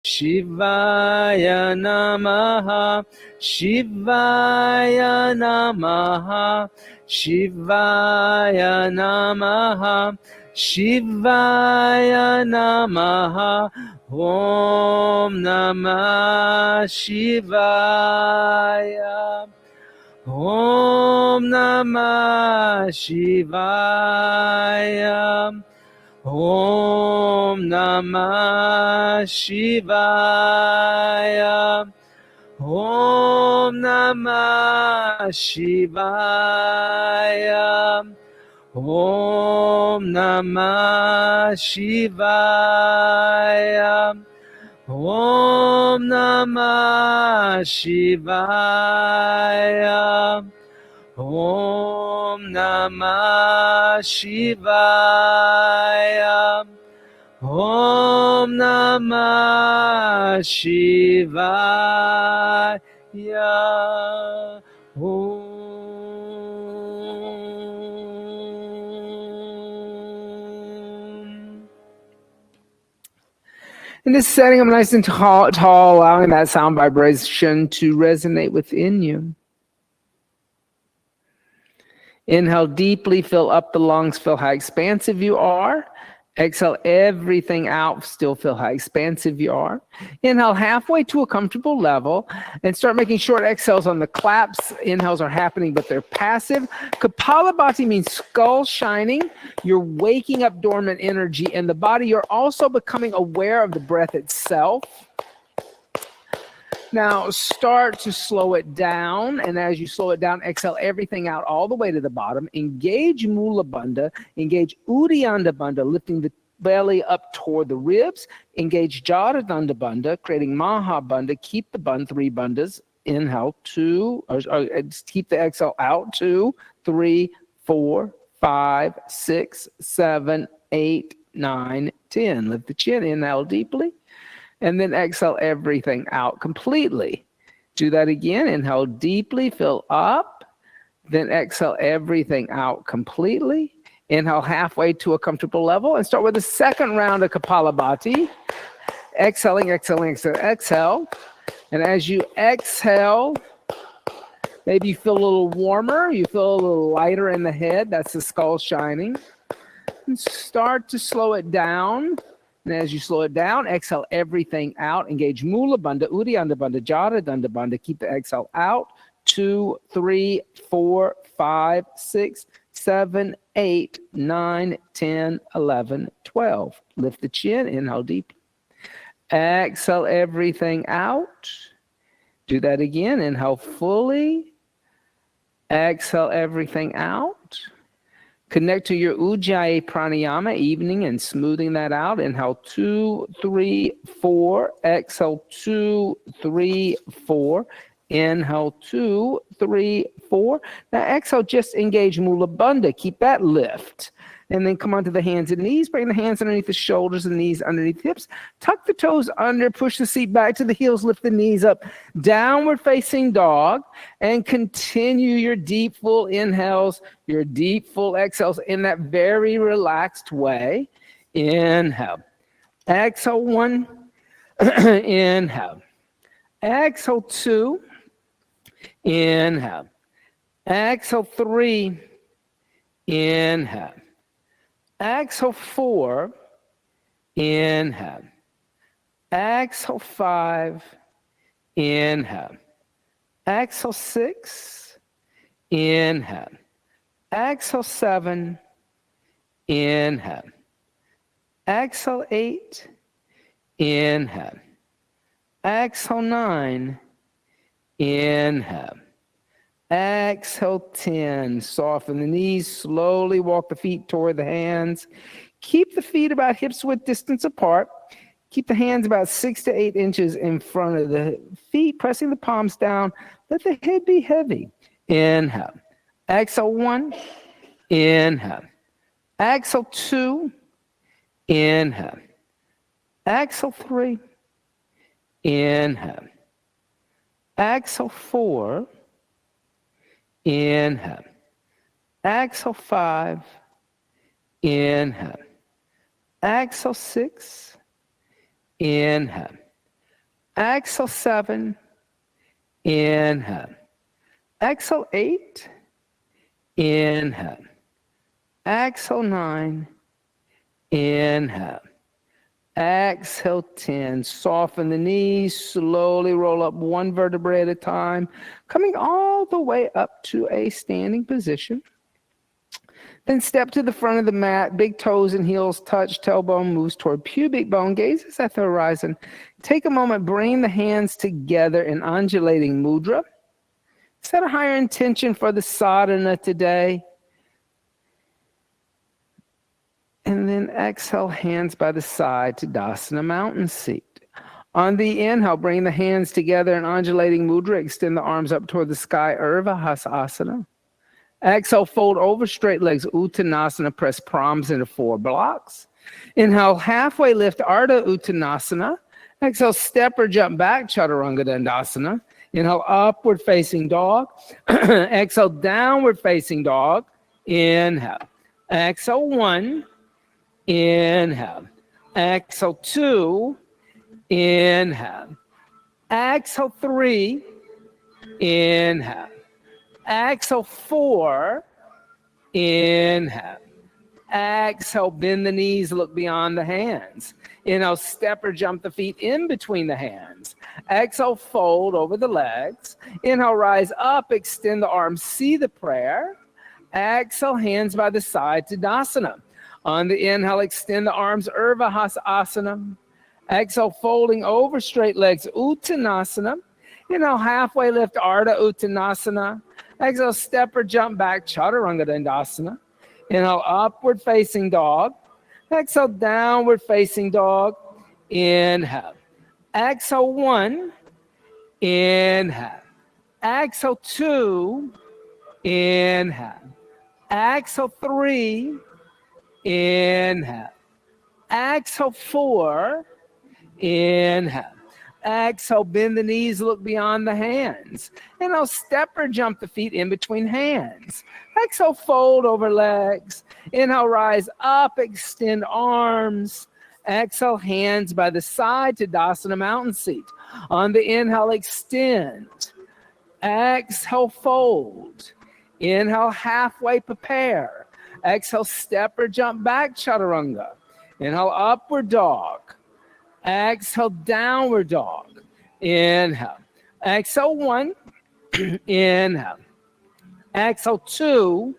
Shivaya Namaha, Shivaya Namaha, Shivaya Namaha, Shivaya Namaha, Om Namah Shivaya, Om Namah Shivaya, Om Namah Shivaya, Om Namah Shivaya, Om Namah Shivaya, Om Namah Shivaya, Om Namah Shivaya, Om Namah Shivaya. Om. In this setting, I'm nice and tall, allowing that sound vibration to resonate within you. Inhale deeply, fill up the lungs, feel how expansive you are. Exhale everything out, still feel how expansive you are. Inhale halfway to a comfortable level and start making short exhales on the claps. Inhales are happening, but they're passive. Kapalabhati means skull shining. You're waking up dormant energy in the body. You're also becoming aware of the breath itself. Now start to slow it down, and as you slow it down, exhale everything out all the way to the bottom. Engage Mula Bandha, engage Uddiyana Bandha, lifting the belly up toward the ribs. Engage Jaradanda Bandha, creating Maha Bandha. Keep the bandha, 3 bandhas. Inhale, 2, or keep the exhale out, 2, 3, 4, 5, 6, 7, 8, 9, 10. Lift the chin, inhale deeply. And then exhale everything out completely. Do that again. Inhale deeply, fill up. Then exhale everything out completely. Inhale halfway to a comfortable level. And start with the second round of Kapalabhati. Exhaling, exhaling, exhaling, exhale. And as you exhale, maybe you feel a little warmer. You feel a little lighter in the head. That's the skull shining. And start to slow it down. And as you slow it down, exhale everything out. Engage Mula Bandha, Uddiyana Bandha, Jaradanda Bandha. Keep the exhale out. 2, 3, 4, 5, 6, 7, 8, 9, 10, 11, 12. Lift the chin, inhale deeply. Exhale everything out. Do that again. Inhale fully. Exhale everything out. Connect to your Ujjayi pranayama, evening, and smoothing that out. Inhale 2, 3, 4. Exhale 2, 3, 4. Inhale 2, 3, 4. Now exhale, just engage Mula Bandha. Keep that lift. And then come onto the hands and knees. Bring the hands underneath the shoulders and knees underneath the hips. Tuck the toes under. Push the seat back to the heels. Lift the knees up. Downward facing dog. And continue your deep, full inhales, your deep, full exhales in that very relaxed way. Inhale. Exhale 1. Inhale. Exhale 2. Inhale. Exhale 3. Inhale. Exhale 4. Inhale. Exhale 5. Inhale. Exhale 6. Inhale. Exhale 7. Inhale. Exhale 8. Inhale. Exhale 9. Inhale. Exhale 10. Soften the knees. Slowly walk the feet toward the hands. Keep the feet about hips width distance apart. Keep the hands about 6 to 8 inches in front of the feet, pressing the palms down. Let the head be heavy. Inhale. Exhale 1. Inhale. Exhale 2. Inhale. Exhale 3. Inhale. Exhale 4. Inhale. Exhale 5. Inhale. Exhale 6. Inhale. Exhale 7. Inhale. Exhale 8. Inhale. Exhale 9. Inhale. Exhale 10. Soften the knees. Slowly roll up one vertebrae at a time, coming all the way up to a standing position. Then step to the front of the mat. Big toes and heels touch. Tailbone moves toward pubic bone. Gazes at the horizon. Take a moment. Bring the hands together in undulating mudra. Set a higher intention for the sadhana today. And then exhale, hands by the side to Dasana, mountain seat. On the inhale, bring the hands together in undulating mudra. Extend the arms up toward the sky, Urdhva Hasana. Exhale, fold over straight legs, Uttanasana. Press palms into 4 blocks. Inhale, halfway lift, Ardha Uttanasana. Exhale, step or jump back, Chaturanga Dandasana. Inhale, upward facing dog. Exhale, downward facing dog. Inhale. Exhale, 1. Inhale. Exhale 2. Inhale. Exhale 3. Inhale. Exhale 4. Inhale. Exhale, bend the knees, look beyond the hands. Inhale, step or jump the feet in between the hands. Exhale, fold over the legs. Inhale, rise up, extend the arms, see the prayer. Exhale, hands by the side to Dasana. On the inhale, extend the arms, Urdhva Hasana. Exhale, folding over straight legs, Uttanasana. Inhale, halfway lift, Ardha Uttanasana. Exhale, step or jump back, Chaturanga Dandasana. Inhale, upward facing dog. Exhale, downward facing dog. Inhale. Exhale 1. Inhale. Exhale 2. Inhale. Exhale 3. Inhale. Exhale 4. Inhale. Exhale, bend the knees, look beyond the hands. Inhale, step or jump the feet in between hands. Exhale, fold over legs. Inhale, rise up, extend arms. Exhale, hands by the side to Dasana, mountain seat. On the inhale, extend. Exhale, fold. Inhale, halfway prepare. Exhale, step or jump back, Chaturanga. Inhale, upward dog. Exhale, downward dog. Inhale. Exhale 1. Inhale. Exhale 2.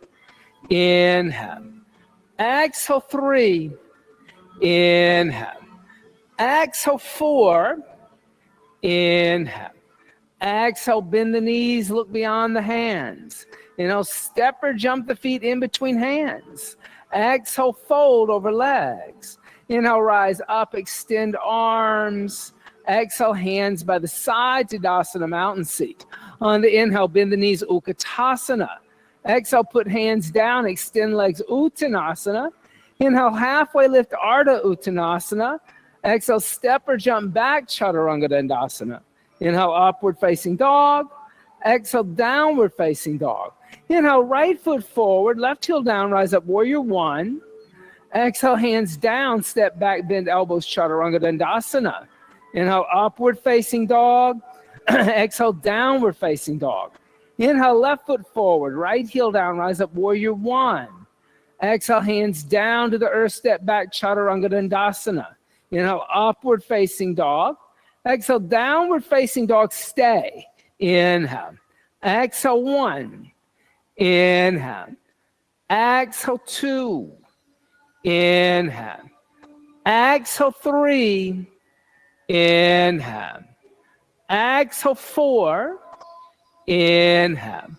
Inhale. Exhale 3. Inhale. Exhale 4. Inhale. Exhale, bend the knees, look beyond the hands. Inhale, step or jump the feet in between hands. Exhale, fold over legs. Inhale, rise up, extend arms. Exhale, hands by the side to Dasana, mountain seat. On the inhale, bend the knees, Utkatasana. Exhale, put hands down, extend legs, Uttanasana. Inhale, halfway lift, Ardha Uttanasana. Exhale, step or jump back, Chaturanga Dandasana. Inhale, upward facing dog. Exhale, downward facing dog. Inhale, right foot forward, left heel down, rise up, warrior 1. Exhale, hands down, step back, bend elbows, Chaturanga Dandasana. Inhale, upward facing dog. Exhale, downward facing dog. Inhale, left foot forward, right heel down, rise up, warrior 1. Exhale, hands down to the earth, step back, Chaturanga Dandasana. Inhale, upward facing dog. Exhale, downward facing dog, stay. Inhale. Exhale 1. Inhale. Exhale 2. Inhale. Exhale 3. Inhale. Exhale 4. Inhale.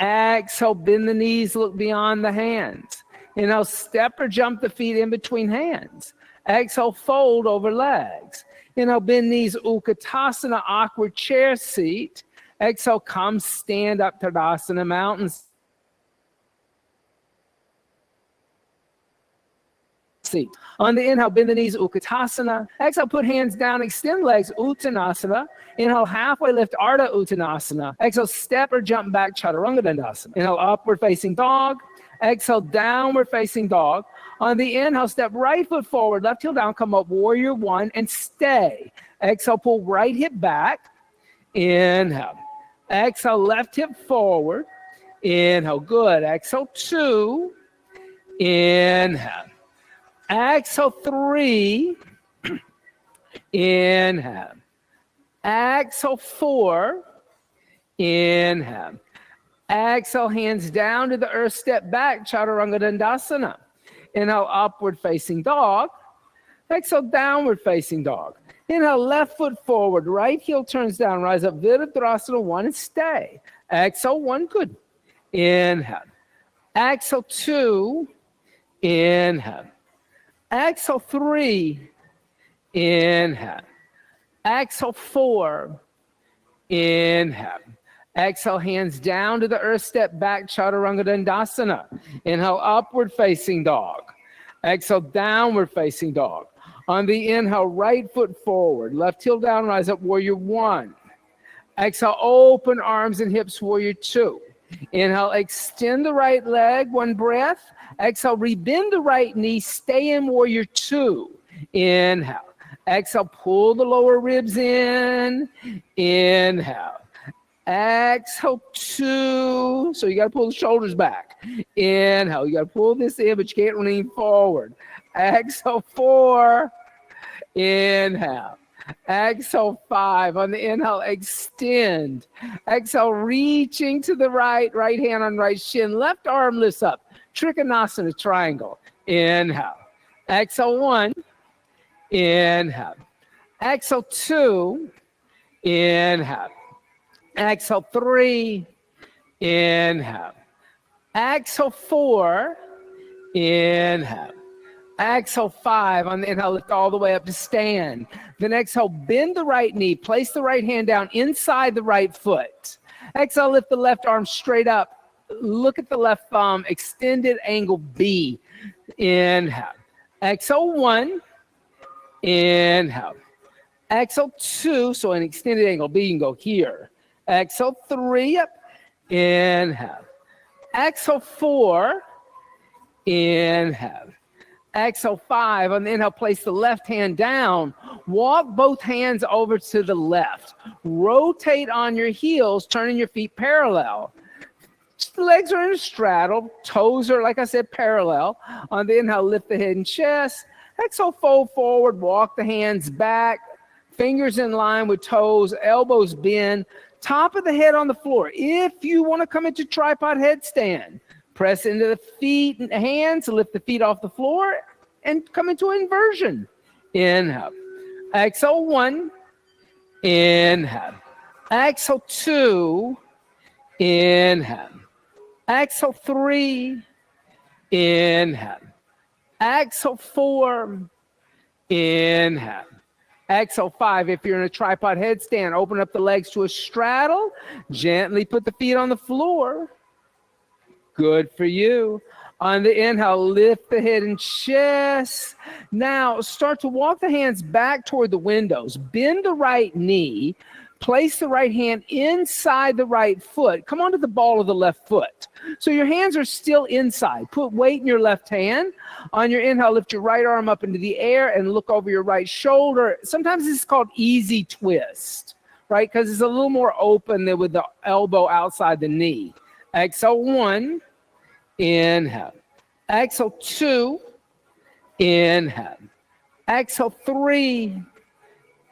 Exhale, bend the knees, look beyond the hands. Inhale, step or jump the feet in between hands. Exhale, fold over legs. Inhale, bend knees, Utkatasana, awkward chair seat. Exhale, come stand up, Tadasana, mountain seat. On the inhale, bend the knees, Utkatasana. Exhale, put hands down, extend legs, Uttanasana. Inhale, halfway lift, Ardha Uttanasana. Exhale, step or jump back, Chaturanga Dandasana. Inhale, upward facing dog. Exhale, downward facing dog. On the inhale, step right foot forward, left heel down, come up, warrior 1, and stay. Exhale, pull right hip back. Inhale. Exhale, left hip forward. Inhale, good. Exhale, 2. Inhale. Exhale, 3. Inhale. Exhale, 4. Inhale. Exhale, hands down to the earth, step back, Chaturanga Dandasana. Inhale, upward facing dog. Exhale, downward facing dog. Inhale, left foot forward, right heel turns down, rise up, Virabhadrasana 1 and stay. Exhale, 1, good. Inhale. Exhale, 2. Inhale. Exhale, 3. Inhale. Exhale, 4. Inhale. Exhale, hands down to the earth, step back, Chaturanga Dandasana. Inhale, upward facing dog. Exhale, downward facing dog. On the inhale, right foot forward, left heel down, rise up, warrior 1. Exhale, open arms and hips, warrior 2. Inhale, extend the right leg, 1 breath. Exhale, rebend the right knee, stay in warrior 2. Inhale. Exhale, pull the lower ribs in. Inhale. Exhale, 2. So you got to pull the shoulders back. Inhale. You got to pull this in, but you can't lean forward. Exhale, 4. Inhale. Exhale, 5. On the inhale, extend. Exhale, reaching to the right. Right hand on right shin. Left arm lifts up. Trikonasana triangle. Inhale. Exhale, 1. Inhale. Exhale, 2. Inhale. Exhale, 3. Inhale. Exhale, 4. Inhale. Exhale, 5. On the inhale, lift all the way up to stand. Then exhale, bend the right knee. Place the right hand down inside the right foot. Exhale, lift the left arm straight up. Look at the left thumb. Extended angle B. Inhale. Exhale, 1. Inhale. Exhale, 2. So an extended angle B, you can go here. Exhale, 3. Up. Inhale. Exhale, 4. Inhale. Exhale, 5. On the inhale, place the left hand down. Walk both hands over to the left. Rotate on your heels, turning your feet parallel. The legs are in a straddle. Toes are, like I said, parallel. On the inhale, lift the head and chest. Exhale, fold forward. Walk the hands back. Fingers in line with toes. Elbows bend. Top of the head on the floor. If you want to come into tripod headstand, press into the feet and hands, lift the feet off the floor, and come into inversion. Inhale. Exhale, 1. Inhale. Exhale, 2. Inhale. Exhale, 3. Inhale. Exhale, 4. Inhale. Exhale, 5. If you're in a tripod headstand, open up the legs to a straddle. Gently put the feet on the floor. Good for you. On the inhale, lift the head and chest. Now, start to walk the hands back toward the windows. Bend the right knee. Place the right hand inside the right foot. Come onto the ball of the left foot. So your hands are still inside. Put weight in your left hand. On your inhale, lift your right arm up into the air and look over your right shoulder. Sometimes this is called easy twist, right? Because it's a little more open than with the elbow outside the knee. Exhale, 1. Inhale. Exhale, 2. Inhale. Exhale, 3.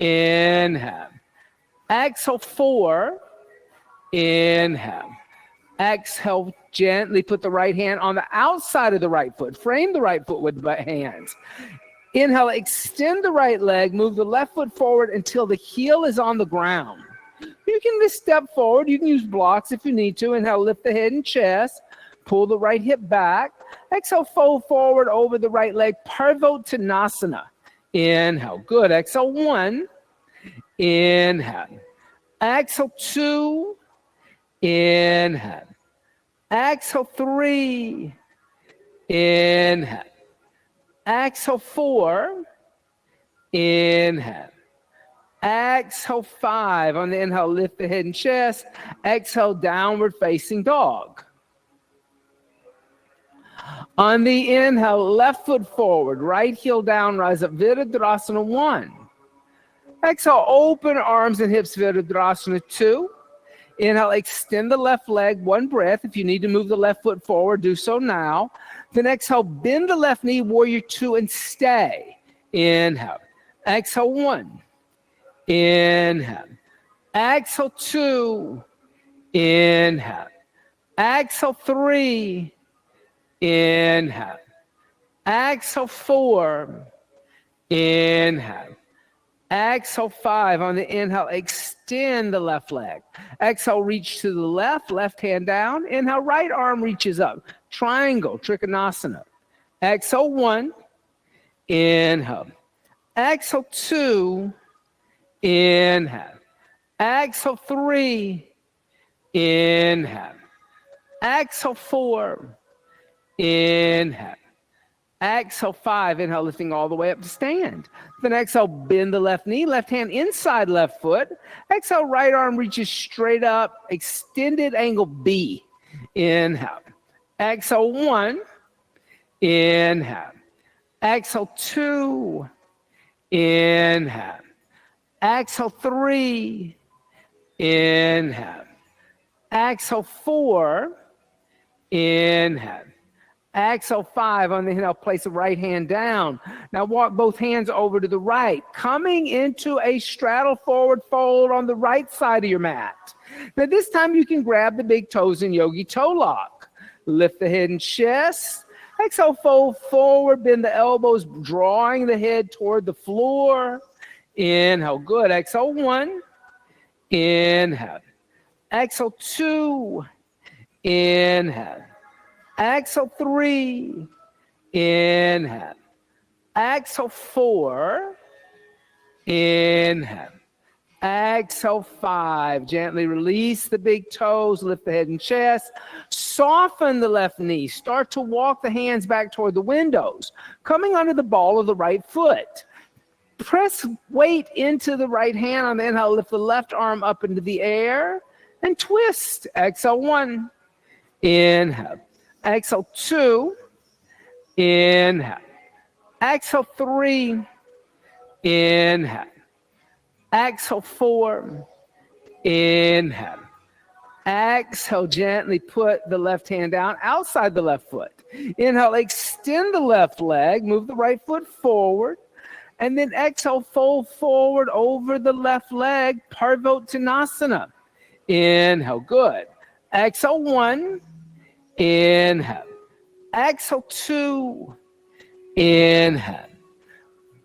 Inhale. Exhale, 4. Inhale. Exhale, gently put the right hand on the outside of the right foot. Frame the right foot with the hands. Inhale, extend the right leg. Move the left foot forward until the heel is on the ground. You can just step forward. You can use blocks if you need to. Inhale, lift the head and chest. Pull the right hip back. Exhale, fold forward over the right leg. Parvottanasana. Inhale. Good. Exhale, 1. Inhale. Exhale, 2. Inhale. Exhale, 3. Inhale. Exhale, 4. Inhale. Exhale, 5. On the inhale, lift the head and chest. Exhale, downward facing dog. On the inhale, left foot forward, right heel down, rise up, Virabhadrasana 1. Exhale, open arms and hips, Virabhadrasana 2. Inhale, extend the left leg, one breath. If you need to move the left foot forward, do so now. Then exhale, bend the left knee, warrior 2, and stay. Inhale. Exhale, 1. Inhale. Exhale, 2. Inhale. Exhale, 3. Inhale. Exhale, 4. Inhale. Exhale, 5. On the inhale, extend the left leg. Exhale, reach to the left hand down. Inhale, right arm reaches up. Triangle, Trikonasana. Exhale, 1. Inhale. Exhale, 2. Inhale. Exhale, 3. Inhale. Exhale, 4. Inhale. Exhale, 5. Inhale, lifting all the way up to stand. Then exhale, bend the left knee, left hand inside left foot. Exhale, right arm reaches straight up, extended angle B. Inhale. Exhale, 1. Inhale. Exhale, 2. Inhale. Exhale, 3. Inhale. Exhale, 4. Inhale. Exhale, 5. On the inhale, place the right hand down. Now walk both hands over to the right, coming into a straddle forward fold on the right side of your mat. Now this time you can grab the big toes in yogi toe lock. Lift the head and chest. Exhale, fold forward, bend the elbows, drawing the head toward the floor. Inhale, good. Exhale, 1. Inhale. Exhale, 2. Inhale. Exhale, 3. Inhale. Exhale, 4. Inhale. Exhale, 5. Gently release the big toes, lift the head and chest. Soften the left knee. Start to walk the hands back toward the windows, coming under the ball of the right foot. Press weight into the right hand. On the inhale, lift the left arm up into the air and twist. Exhale, 1. Inhale. Exhale, 2. Inhale. Exhale, 3. Inhale. Exhale, 4. Inhale. Exhale, gently put the left hand down outside the left foot. Inhale, extend the left leg, move the right foot forward. And then exhale, fold forward over the left leg, Parvottanasana. Inhale, good. Exhale, 1. Inhale. Exhale, 2. Inhale.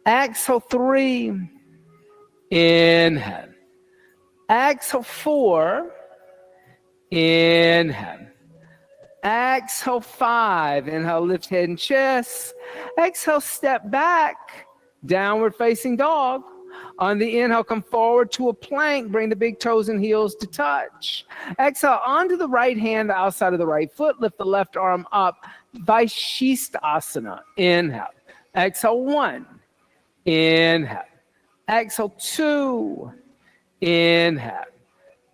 Exhale, 3. Inhale. Exhale, 4. Inhale. Exhale, 5. Inhale, lift head and chest. Exhale, step back. Downward facing dog. On the inhale, come forward to a plank. Bring the big toes and heels to touch. Exhale, onto the right hand, the outside of the right foot. Lift the left arm up. Vaishishtasana. Inhale. Exhale, 1. Inhale. Exhale, 2. Inhale.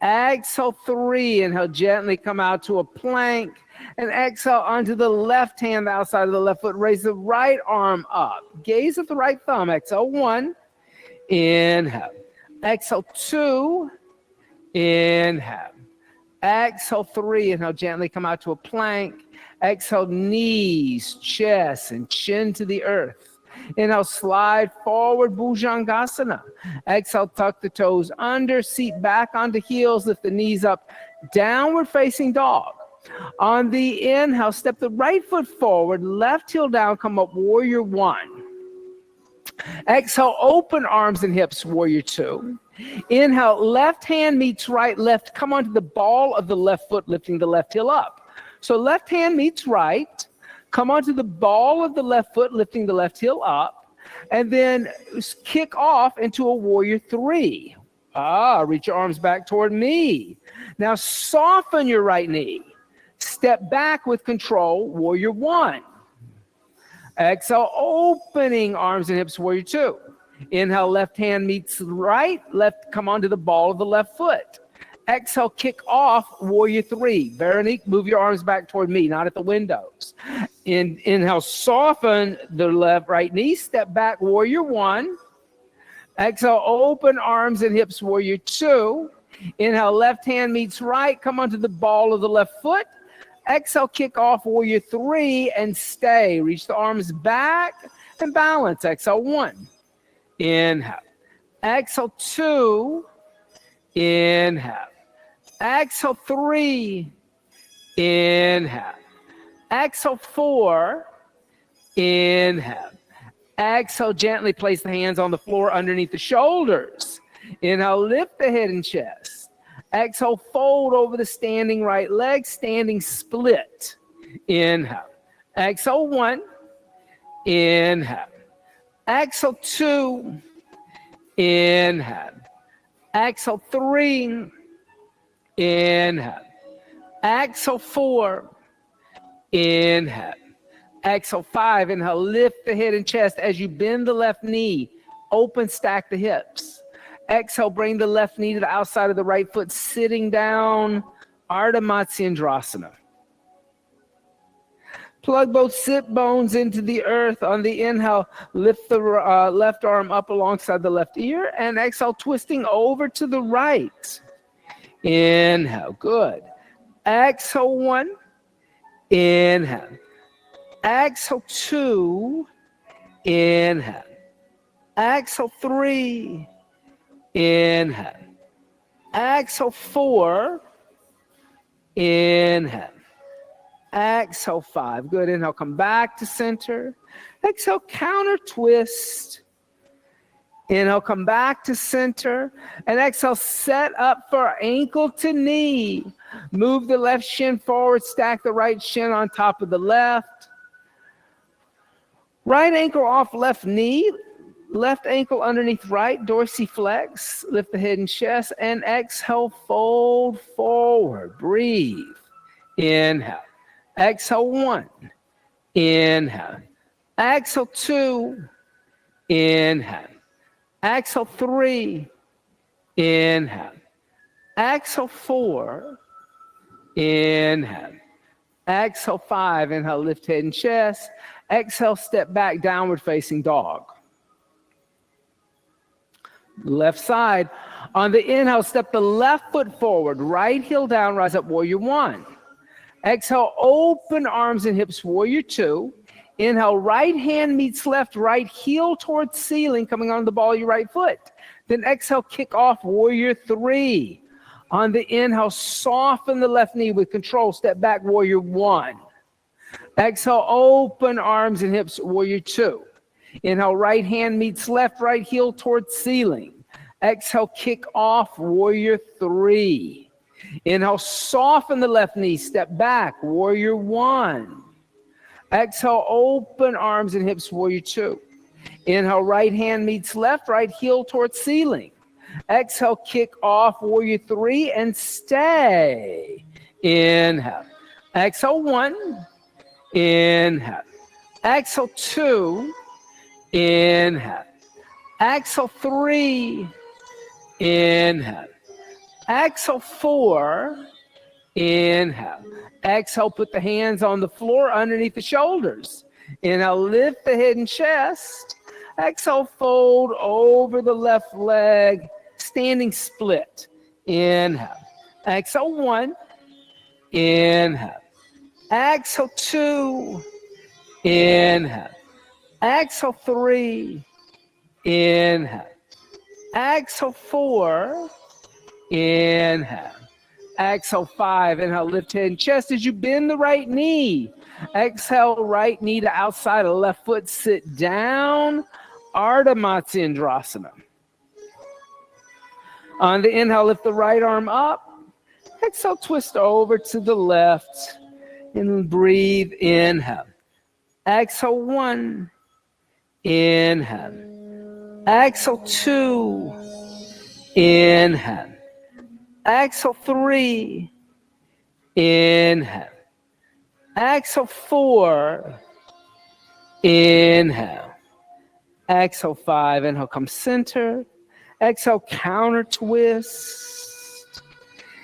Exhale, 3. Inhale, gently come out to a plank. And exhale onto the left hand, the outside of the left foot. Raise the right arm up. Gaze at the right thumb. Exhale, 1. Inhale. Exhale, 2. Inhale. Exhale, 3. Inhale, gently come out to a plank. Exhale, knees, chest, and chin to the earth. Inhale, slide forward, Bhujangasana. Exhale, tuck the toes under, seat back onto heels, lift the knees up, downward facing dog. On the inhale, step the right foot forward, left heel down, come up, warrior 1. Exhale, open arms and hips, warrior 2. Inhale, left hand meets right, left, come onto the ball of the left foot, lifting the left heel up. So left hand meets right, come onto the ball of the left foot, lifting the left heel up, and then kick off into a warrior 3. Reach your arms back toward me. Now soften your right knee. Step back with control, warrior 1. Exhale, opening arms and hips, warrior 2. Inhale, left hand meets right, left, come onto the ball of the left foot. Exhale, kick off, warrior 3. Veronique, move your arms back toward me, not at the windows. Inhale, soften the right knee, step back, warrior 1. Exhale, open arms and hips, warrior two. Inhale, left hand meets right. Come onto the ball of the left foot. Exhale, kick off, warrior three, and stay. Reach the arms back and balance. Exhale, one. Inhale. Exhale, two. Inhale. Exhale, three. Inhale. Exhale, four. Inhale. Exhale, gently place the hands on the floor underneath the shoulders. Inhale, lift the head and chest. Exhale, fold over the standing right leg, standing split. Inhale. Exhale, one. Inhale. Exhale, two. Inhale. Exhale, three. Inhale. Exhale, four. Inhale. Exhale, five. Inhale, lift the head and chest as you bend the left knee. Open, stack the hips. Exhale, bring the left knee to the outside of the right foot, sitting down, Ardha Matsyendrasana. Plug both sit bones into the earth. On the inhale, lift the left arm up alongside the left ear, and exhale, twisting over to the right. Inhale, good. Exhale, one. Inhale. Exhale, two. Inhale. Exhale, three. Inhale. Exhale, four. Inhale. Exhale, five. Good. Inhale, come back to center. Exhale, counter twist. Inhale, come back to center. And exhale, set up for ankle to knee. Move the left shin forward, stack the right shin on top of the left. Right ankle off left knee. Left ankle underneath right, dorsiflex. Lift the head and chest, and exhale, fold forward. Breathe. Inhale. Exhale, one. Inhale. Exhale, two. Inhale. Exhale, three. Inhale. Exhale, four. Inhale. Exhale, five. Inhale, lift head and chest. Exhale, step back, downward facing dog. Left side. On the inhale, step the left foot forward, right heel down, rise up, warrior one. Exhale, open arms and hips, warrior two. Inhale, right hand meets left, right heel towards ceiling, coming on the ball of your right foot. Then exhale, kick off, warrior three. On the inhale, soften the left knee with control, step back, warrior one. Exhale, open arms and hips, warrior two. Inhale, right hand meets left, right heel towards ceiling. Exhale, kick off, warrior three. Inhale, soften the left knee, step back, warrior one. Exhale, open arms and hips, warrior two. Inhale, right hand meets left, right heel towards ceiling. Exhale, kick off, warrior three, and stay. Inhale. Exhale, one. Inhale. Exhale, two. Inhale. Exhale, three. Inhale. Exhale, four. Inhale. Exhale, put the hands on the floor underneath the shoulders. Inhale, lift the head and chest. Exhale, fold over the left leg, standing split. Inhale. Exhale, one. Inhale. Exhale, two. Inhale. Exhale, three. Inhale. Exhale, four. Inhale. Exhale, five. Inhale, lift head and chest as you bend the right knee. Exhale, right knee to outside of the left foot. Sit down. Ardha Matsyendrasana. On the inhale, lift the right arm up. Exhale, twist over to the left. And breathe. Inhale. Exhale, one. Inhale. Exhale, two. Inhale. Exhale, three. Inhale. Exhale, four. Inhale. Exhale, five. Inhale, come center. Exhale, counter twist.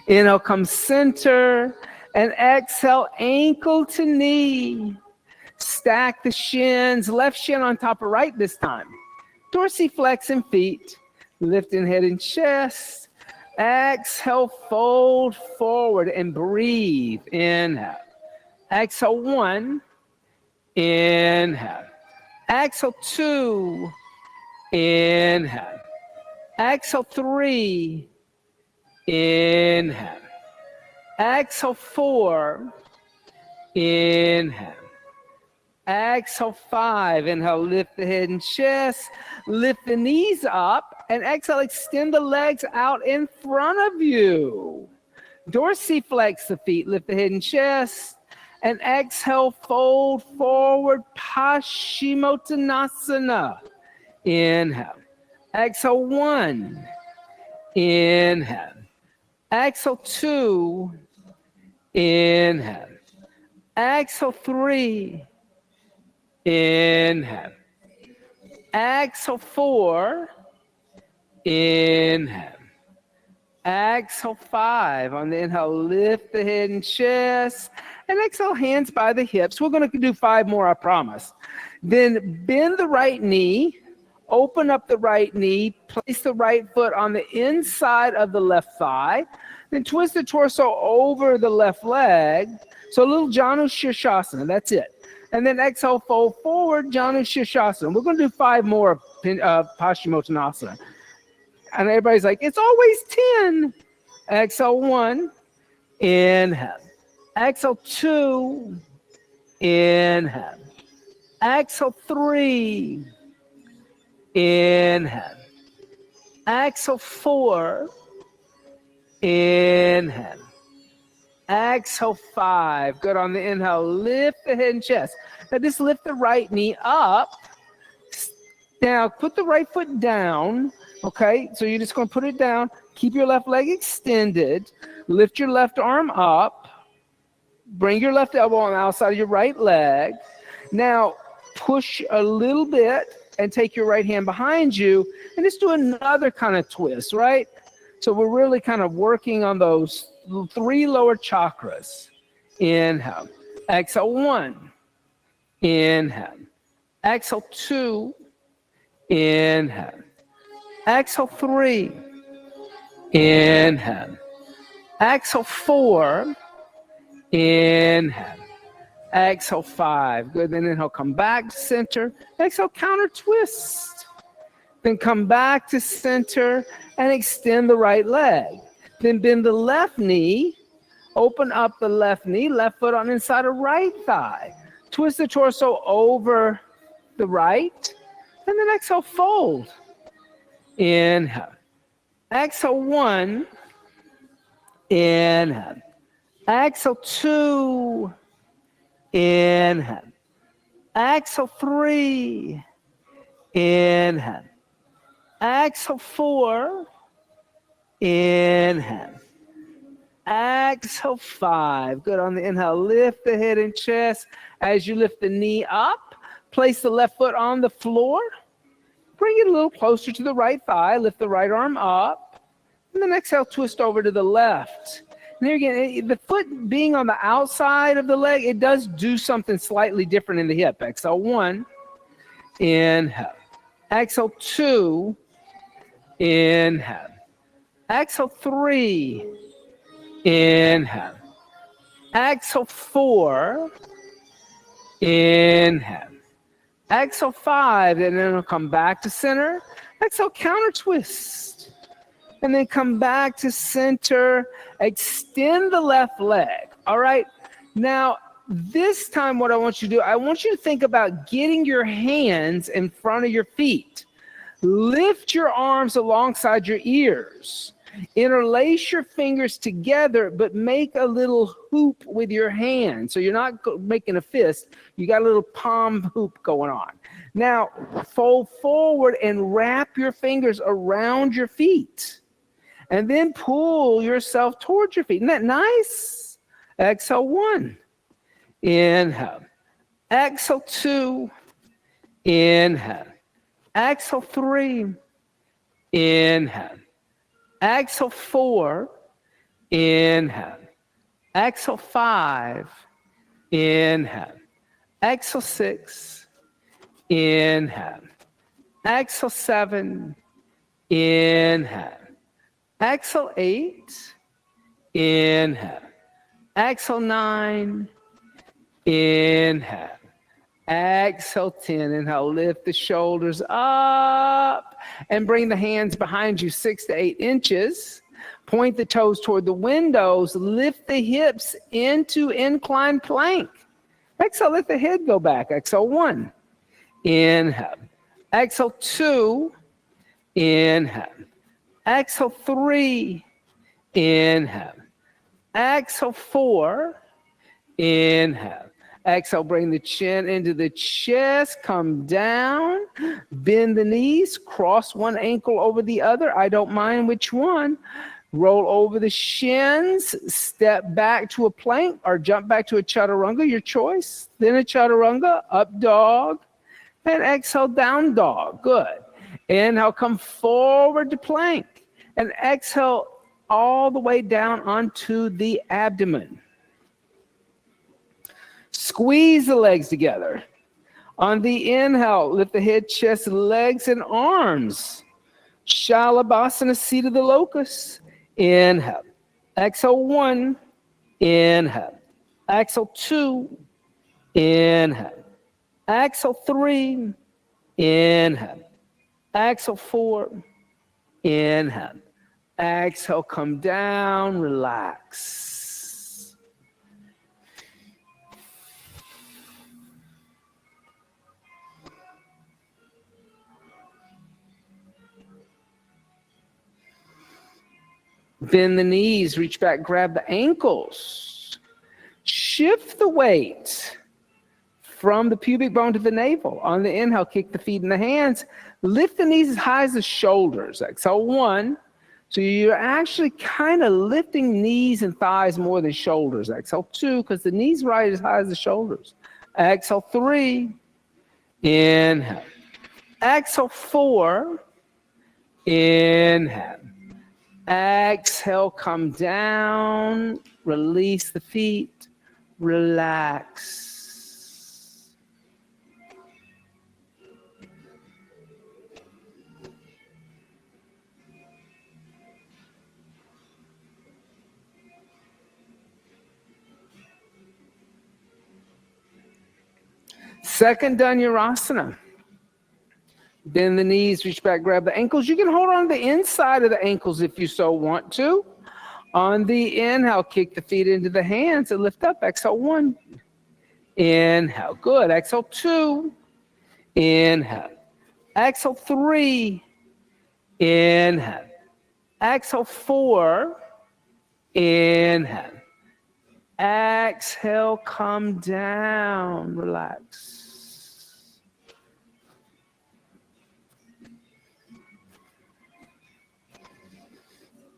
Inhale, come center. And exhale, ankle to knee. Stack the shins. Left shin on top of right this time. Dorsiflexing feet, lifting head and chest. Exhale, fold forward and breathe. Inhale. Exhale, 1. Inhale. Exhale, 2. Inhale. Exhale, 3. Inhale. Exhale, 4. Inhale. Exhale, 5. Inhale, lift the head and chest. Lift the knees up. And exhale, extend the legs out in front of you. Dorsiflex the feet. Lift the head and chest. And exhale, fold forward, Paschimottanasana. Inhale. Exhale, 1. Inhale. Exhale, 2. Inhale. Exhale, 3. Inhale. Exhale, 4. Inhale. Exhale, 5. On the inhale, lift the head and chest. And exhale, hands by the hips. We're going to do 5 more, I promise. Then bend the right knee. Open up the right knee. Place the right foot on the inside of the left thigh. Then twist the torso over the left leg. So a little Janu Shirshasana. That's it. And then exhale, fold forward, Janu Shirshasana. We're going to do 5 more of Paschimottanasana. And everybody's like, it's always 10. Exhale, 1. Inhale. Exhale, 2. Inhale. Exhale, 3. Inhale. Exhale, 4. Inhale. Exhale, 5. Good. On the inhale, lift the head and chest. Now just lift the right knee up. Now put the right foot down. Okay, so you're just going to put it down. Keep your left leg extended. Lift your left arm up. Bring your left elbow on the outside of your right leg. Now push a little bit and take your right hand behind you and just do another kind of twist, right? So we're really kind of working on those 3 lower chakras. Inhale. Exhale, 1. Inhale. Exhale, 2. Inhale. Exhale, 3. Inhale. Exhale, 4. Inhale. Exhale, 5. Good. Then inhale, come back to center. Exhale, counter twist. Then come back to center and extend the right leg. Then bend the left knee. Open up the left knee. Left foot on inside of right thigh. Twist the torso over the right. And then exhale, fold. Inhale. Exhale, 1. Inhale. Exhale, 2. Inhale. Exhale, 3. Inhale. Exhale, 4. Inhale. Exhale, 5. Good. On the inhale, lift the head and chest. As you lift the knee up, place the left foot on the floor. Bring it a little closer to the right thigh. Lift the right arm up. And then exhale, twist over to the left. And there again, the foot being on the outside of the leg, it does do something slightly different in the hip. Exhale, 1. Inhale. Exhale, 2. Inhale. Exhale, 3. Inhale. Exhale, 4. Inhale. Exhale, 5. And then it'll come back to center. Exhale, counter twist. And then come back to center. Extend the left leg. All right. Now, this time what I want you to do, I want you to think about getting your hands in front of your feet. Lift your arms alongside your ears. Interlace your fingers together, but make a little hoop with your hand. So you're not making a fist. You got a little palm hoop going on. Now, fold forward and wrap your fingers around your feet. And then pull yourself towards your feet. Isn't that nice? Exhale, 1. Inhale. Exhale, 2. Inhale. Exhale, 3. Inhale. Exhale, 4. Inhale. Exhale, 5. Inhale. Exhale, 6. Inhale. Exhale 7. Inhale. Exhale 8. Inhale. Exhale 9. Inhale. Exhale 10. Inhale, lift the shoulders up and bring the hands behind you 6 to 8 inches. Point the toes toward the windows. Lift the hips into inclined plank. Exhale, let the head go back. Exhale 1. Inhale. Exhale 2. Inhale. Exhale 3. Inhale. Exhale 4. Inhale. Exhale, bring the chin into the chest, come down, bend the knees, cross one ankle over the other. I don't mind which one. Roll over the shins, step back to a plank or jump back to a chaturanga, your choice. Then a chaturanga, up dog, and exhale, down dog. Good. Inhale, come forward to plank, and exhale all the way down onto the abdomen. Squeeze the legs together. On the inhale, lift the head, chest, legs, and arms. Shalabhasana, seat of the locust. Inhale. Exhale 1. Inhale. Exhale 2. Inhale. Exhale 3. Inhale. Exhale 4. Inhale. Exhale, come down, relax. Bend the knees, reach back, grab the ankles. Shift the weight from the pubic bone to the navel. On the inhale, kick the feet and the hands. Lift the knees as high as the shoulders. Exhale 1. So you're actually kind of lifting knees and thighs more than shoulders. Exhale 2, because the knees right as high as the shoulders. Exhale 3. Inhale. Exhale 4. Inhale. Exhale, come down, release the feet, relax. Second Dhanurasana. Bend the knees, reach back, grab the ankles. You can hold on to the inside of the ankles if you so want to. On the inhale, kick the feet into the hands and lift up. Exhale 1. Inhale. Good. Exhale 2. Inhale. Exhale 3. Inhale. Exhale 4. Inhale. Exhale, come down, relax.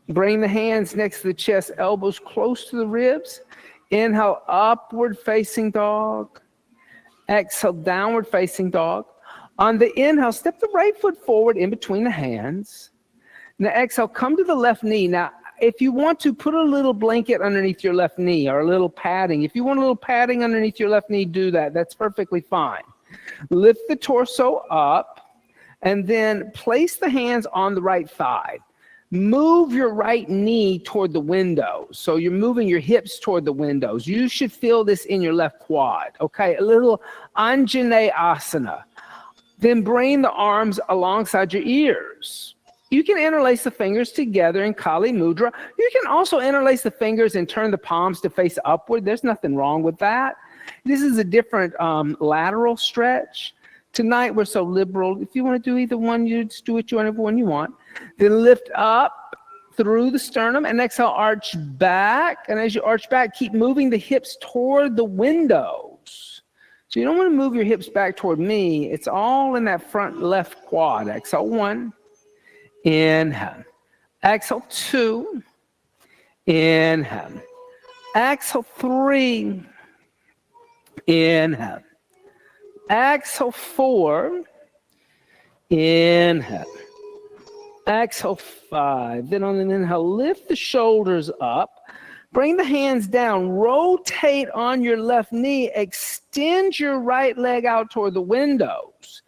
Bring the hands next to the chest, elbows close to the ribs. Inhale, upward facing dog. Exhale, downward facing dog. On the inhale, step the right foot forward in between the hands. Now exhale, come to the left knee. Now, if you want to, put a little blanket underneath your left knee or a little padding. If you want a little padding underneath your left knee, do that. That's perfectly fine. Lift the torso up and then place the hands on the right thigh. Move your right knee toward the windows. So you're moving your hips toward the windows. You should feel this in your left quad. Okay, a little Anjaneyasana. Then bring the arms alongside your ears. You can interlace the fingers together in Kali Mudra. You can also interlace the fingers and turn the palms to face upward. There's nothing wrong with that. This is a different lateral stretch. Tonight, we're so liberal. If you want to do either one, you just do whichever one you want. Then lift up through the sternum and exhale, arch back. And as you arch back, keep moving the hips toward the windows. So you don't want to move your hips back toward me. It's all in that front left quad. Exhale 1. Inhale. Exhale 2. Inhale. Exhale 3. Inhale. Exhale 4. Inhale. Exhale 5. Then on an inhale, lift the shoulders up. Bring the hands down. Rotate on your left knee. Extend your right leg out toward the windows.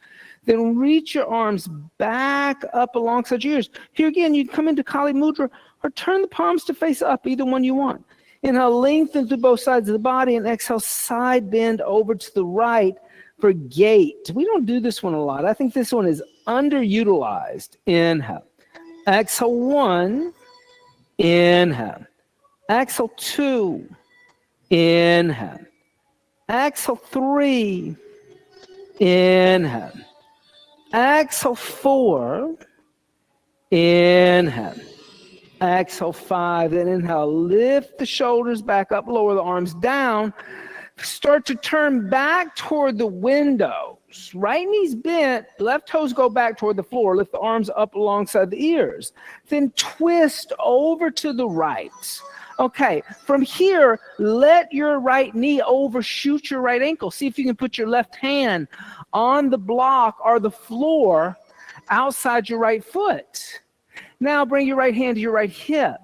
Then reach your arms back up alongside your ears. Here again, you come into Kali Mudra or turn the palms to face up, either one you want. Inhale, lengthen through both sides of the body, and exhale, side bend over to the right for gate. We don't do this one a lot. I think this one is underutilized. Inhale. Exhale, 1. Inhale. Exhale, 2. Inhale. Exhale, 3. Inhale. Exhale, 4. Inhale. Exhale, 5. Then inhale, lift the shoulders back up, lower the arms down. Start to turn back toward the windows. Right knee's bent, left toes go back toward the floor. Lift the arms up alongside the ears. Then twist over to the right. Okay, from here, let your right knee overshoot your right ankle. See if you can put your left hand on the block or the floor outside your right foot. Now bring your right hand to your right hip.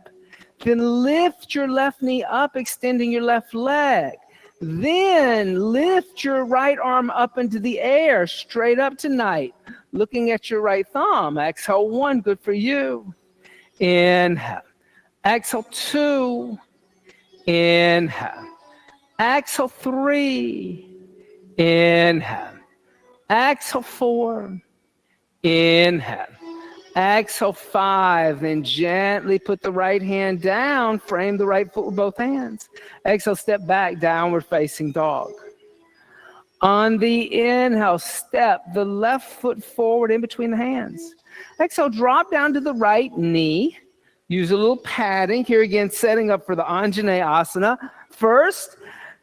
Then lift your left knee up, extending your left leg. Then lift your right arm up into the air, straight up tonight, looking at your right thumb. Exhale, 1, good for you. Inhale. Exhale, 2. Inhale. Exhale, 3. Inhale. Exhale, 4. Inhale. Exhale, 5. Then gently put the right hand down. Frame the right foot with both hands. Exhale, step back, downward facing dog. On the inhale, step the left foot forward in between the hands. Exhale, drop down to the right knee. Use a little padding. Here again, setting up for the Anjaneyasana asana first.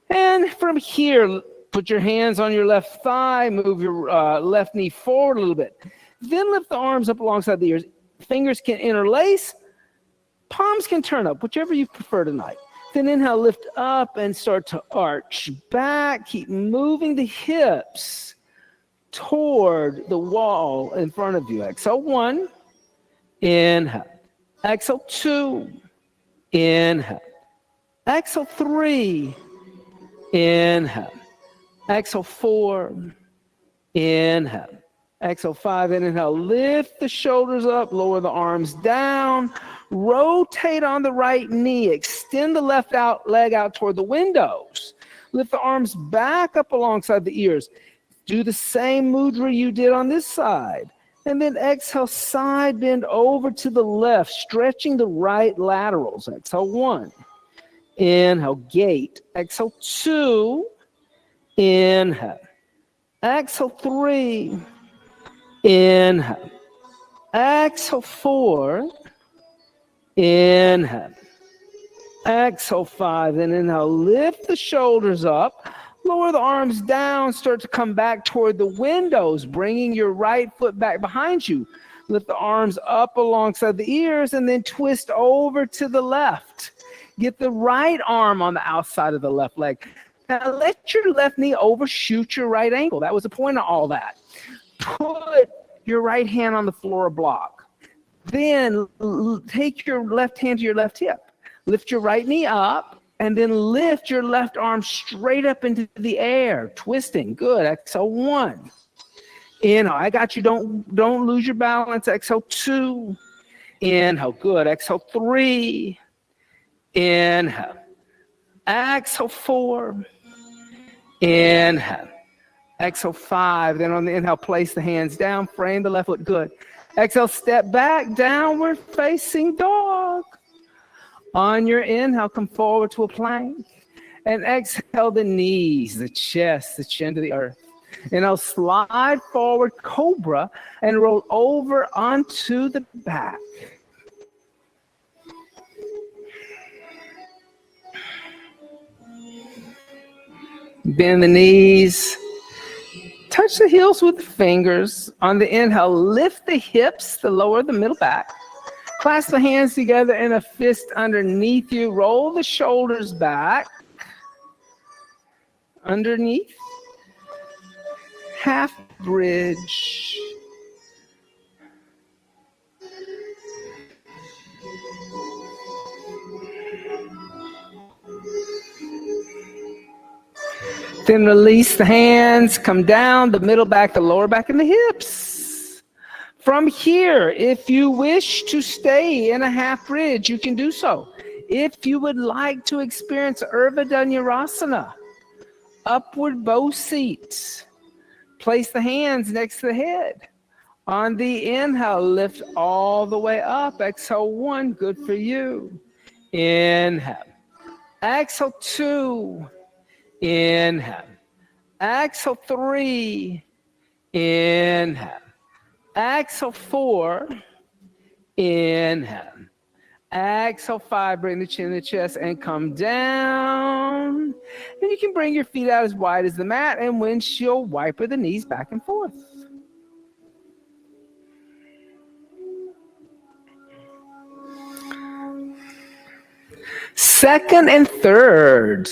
And from here, put your hands on your left thigh. Move your left knee forward a little bit. Then lift the arms up alongside the ears. Fingers can interlace. Palms can turn up, whichever you prefer tonight. Then inhale, lift up and start to arch back. Keep moving the hips toward the wall in front of you. Exhale, 1. Inhale. Exhale, 2. Inhale. Exhale, 3. Inhale. Exhale, 4. Inhale. Exhale, 5. Inhale, lift the shoulders up, lower the arms down. Rotate on the right knee. Extend the left leg out toward the windows. Lift the arms back up alongside the ears. Do the same mudra you did on this side. And then exhale, side bend over to the left, stretching the right laterals. Exhale, 1. Inhale, gate. Exhale, 2. Inhale. Exhale, 3. Inhale. Exhale, 4. Inhale. Exhale, 5. Then inhale, lift the shoulders up. Lower the arms down. Start to come back toward the windows, bringing your right foot back behind you. Lift the arms up alongside the ears and then twist over to the left. Get the right arm on the outside of the left leg. Now let your left knee overshoot your right ankle. That was the point of all that. Put your right hand on the floor block. Then take your left hand to your left hip. Lift your right knee up and then lift your left arm straight up into the air, twisting. Good. Exhale, 1. Inhale. I got you. Don't lose your balance. Exhale, 2. Inhale. Good. Exhale, 3. Inhale. Exhale, 4. Inhale. Exhale, 5. Then on the inhale, place the hands down. Frame the left foot. Good. Exhale, step back, downward facing dog. On your inhale, come forward to a plank. And exhale the knees, the chest, the chin to the earth. And I'll slide forward, cobra, and roll over onto the back. Bend the knees. Touch the heels with the fingers. On the inhale, lift the hips, the lower, the middle back. Clasp the hands together in a fist underneath you. Roll the shoulders back. Underneath. Half bridge. Then release the hands, come down, the middle back, the lower back, and the hips. From here, if you wish to stay in a half bridge, you can do so. If you would like to experience Urdhva upward bow seat, place the hands next to the head. On the inhale, lift all the way up. Exhale, 1, good for you. Inhale. Exhale, 2. Inhale. Exhale, 3. Inhale. Exhale, 4. Inhale. Exhale, 5. Bring the chin to the chest and come down. And you can bring your feet out as wide as the mat and windshield wiper the knees back and forth. Second and third.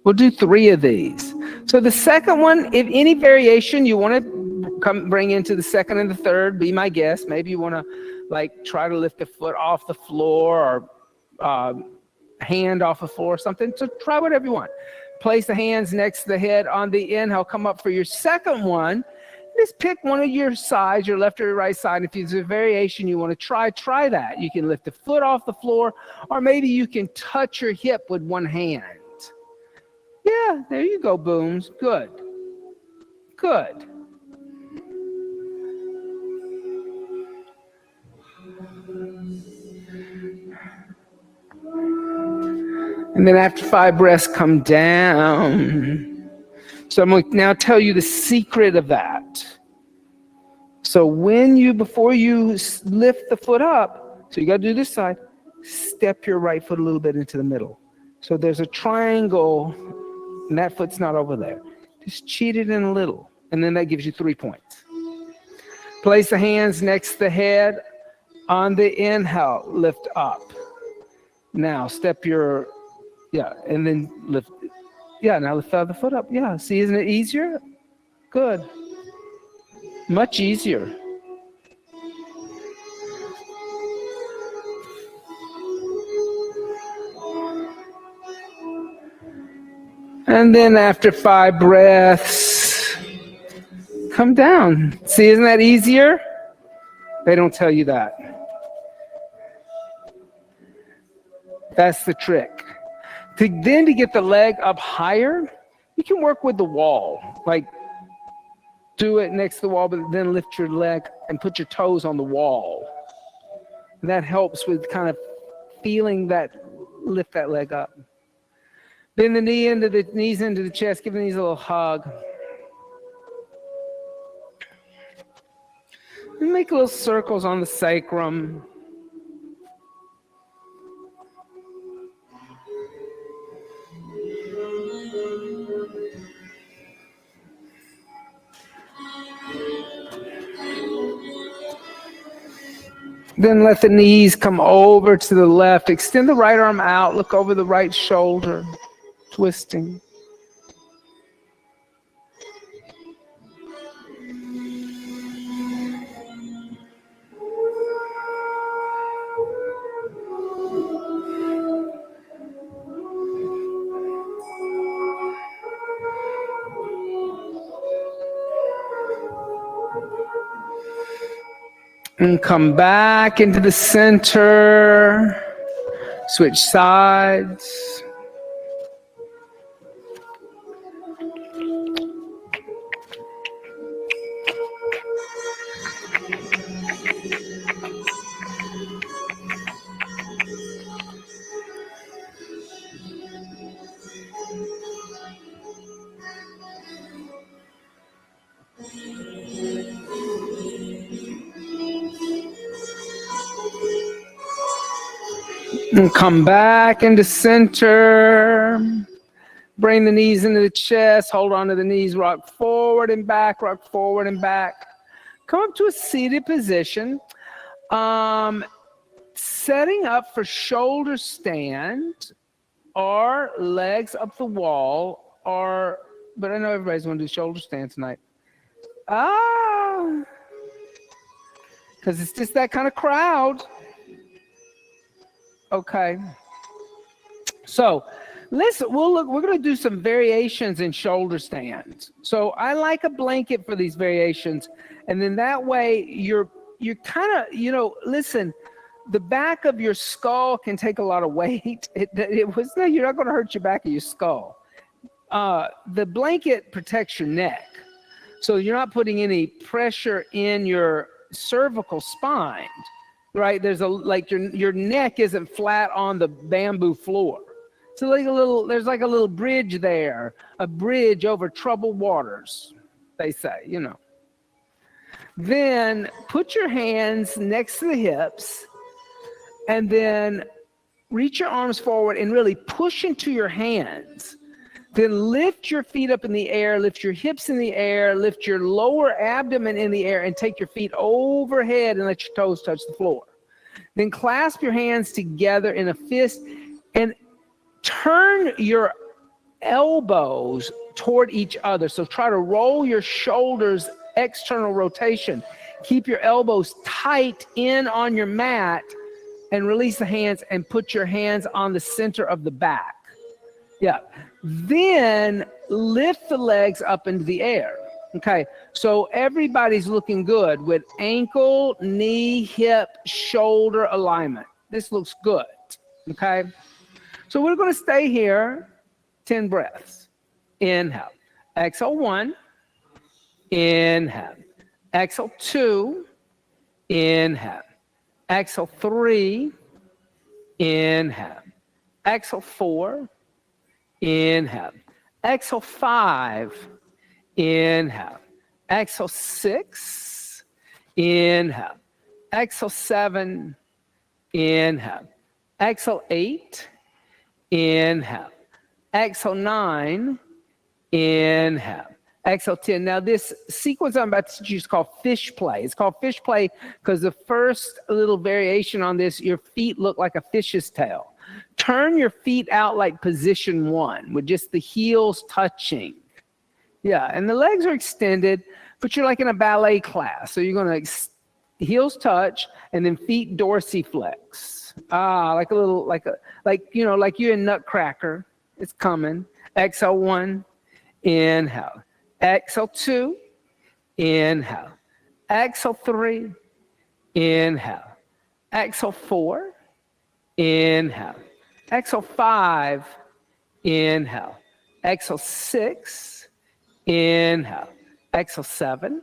We'll do 3 of these. So the second one, if any variation you want to bring into the second and the third, be my guest. Maybe you want to try to lift the foot off the floor or hand off the floor or something. So try whatever you want. Place the hands next to the head on the inhale. Come up for your second one. Just pick one of your sides, your left or your right side. If there's a variation you want to try that. You can lift the foot off the floor, or maybe you can touch your hip with one hand. Yeah, there you go, Booms. Good. Good. And then after 5 breaths, come down. So I'm going to now tell you the secret of that. So before you lift the foot up, so you got to do this side, step your right foot a little bit into the middle. So there's a triangle, and that foot's not over there. Just cheat it in a little, and then that gives you 3 points. Place the hands next to the head. On the inhale, lift up. Now step and then lift. Yeah, now lift the other foot up. Yeah, see, isn't it easier? Good. Much easier. And then after 5 breaths, come down. See, isn't that easier? They don't tell you that. That's the trick. To get the leg up higher, you can work with the wall. Do it next to the wall, but then lift your leg and put your toes on the wall. And that helps with kind of feeling that, lift that leg up. Bend the knees into the chest, give the knees a little hug. And make little circles on the sacrum. Then let the knees come over to the left. Extend the right arm out. Look over the right shoulder. Twisting. And come back into the center. Switch sides. And come back into center. Bring the knees into the chest. Hold on to the knees. Rock forward and back. Rock forward and back. Come up to a seated position. Setting up for shoulder stand or legs up the wall, but I know everybody's going to do shoulder stand tonight. Because it's just that kind of crowd. Okay. So Listen, we're going to do some variations in shoulder stands. So I like a blanket for these variations. And then that way you're kind of, listen, the back of your skull can take a lot of weight. You're not going to hurt your back of your skull. The blanket protects your neck. So you're not putting any pressure in your cervical spine, right? There's your neck isn't flat on the bamboo floor. So there's like a little bridge there, a bridge over troubled waters, they say, Then put your hands next to the hips and then reach your arms forward and really push into your hands. Then lift your feet up in the air, lift your hips in the air, lift your lower abdomen in the air, and take your feet overhead and let your toes touch the floor. Then clasp your hands together in a fist and turn your elbows toward each other. So try to roll your shoulders, external rotation. Keep your elbows tight in on your mat and release the hands and put your hands on the center of the back. Yeah. Then lift the legs up into the air. Okay. So everybody's looking good with ankle, knee, hip, shoulder alignment. This looks good. Okay. So we're going to stay here 10 breaths. Inhale. Exhale 1. Inhale. Exhale 2. Inhale. Exhale 3. Inhale. Exhale 4. Inhale. Exhale 5. Inhale. Exhale 6. Inhale. Exhale 7. Inhale. Exhale 8. Inhale. Exhale 9. Inhale. Exhale 10. Now this sequence I'm about to teach you is called fish play. It's called fish play because the first little variation on this, your feet look like a fish's tail. Turn your feet out like position 1 with just the heels touching. Yeah, and the legs are extended, but you're like in a ballet class. So you're going to heels touch and then feet dorsiflex. Like you in Nutcracker. It's coming. Exhale 1. Inhale. Exhale 2. Inhale. Exhale 3. Inhale. Exhale 4. Inhale. Exhale 5. Inhale. Exhale 6. Inhale. Exhale 7.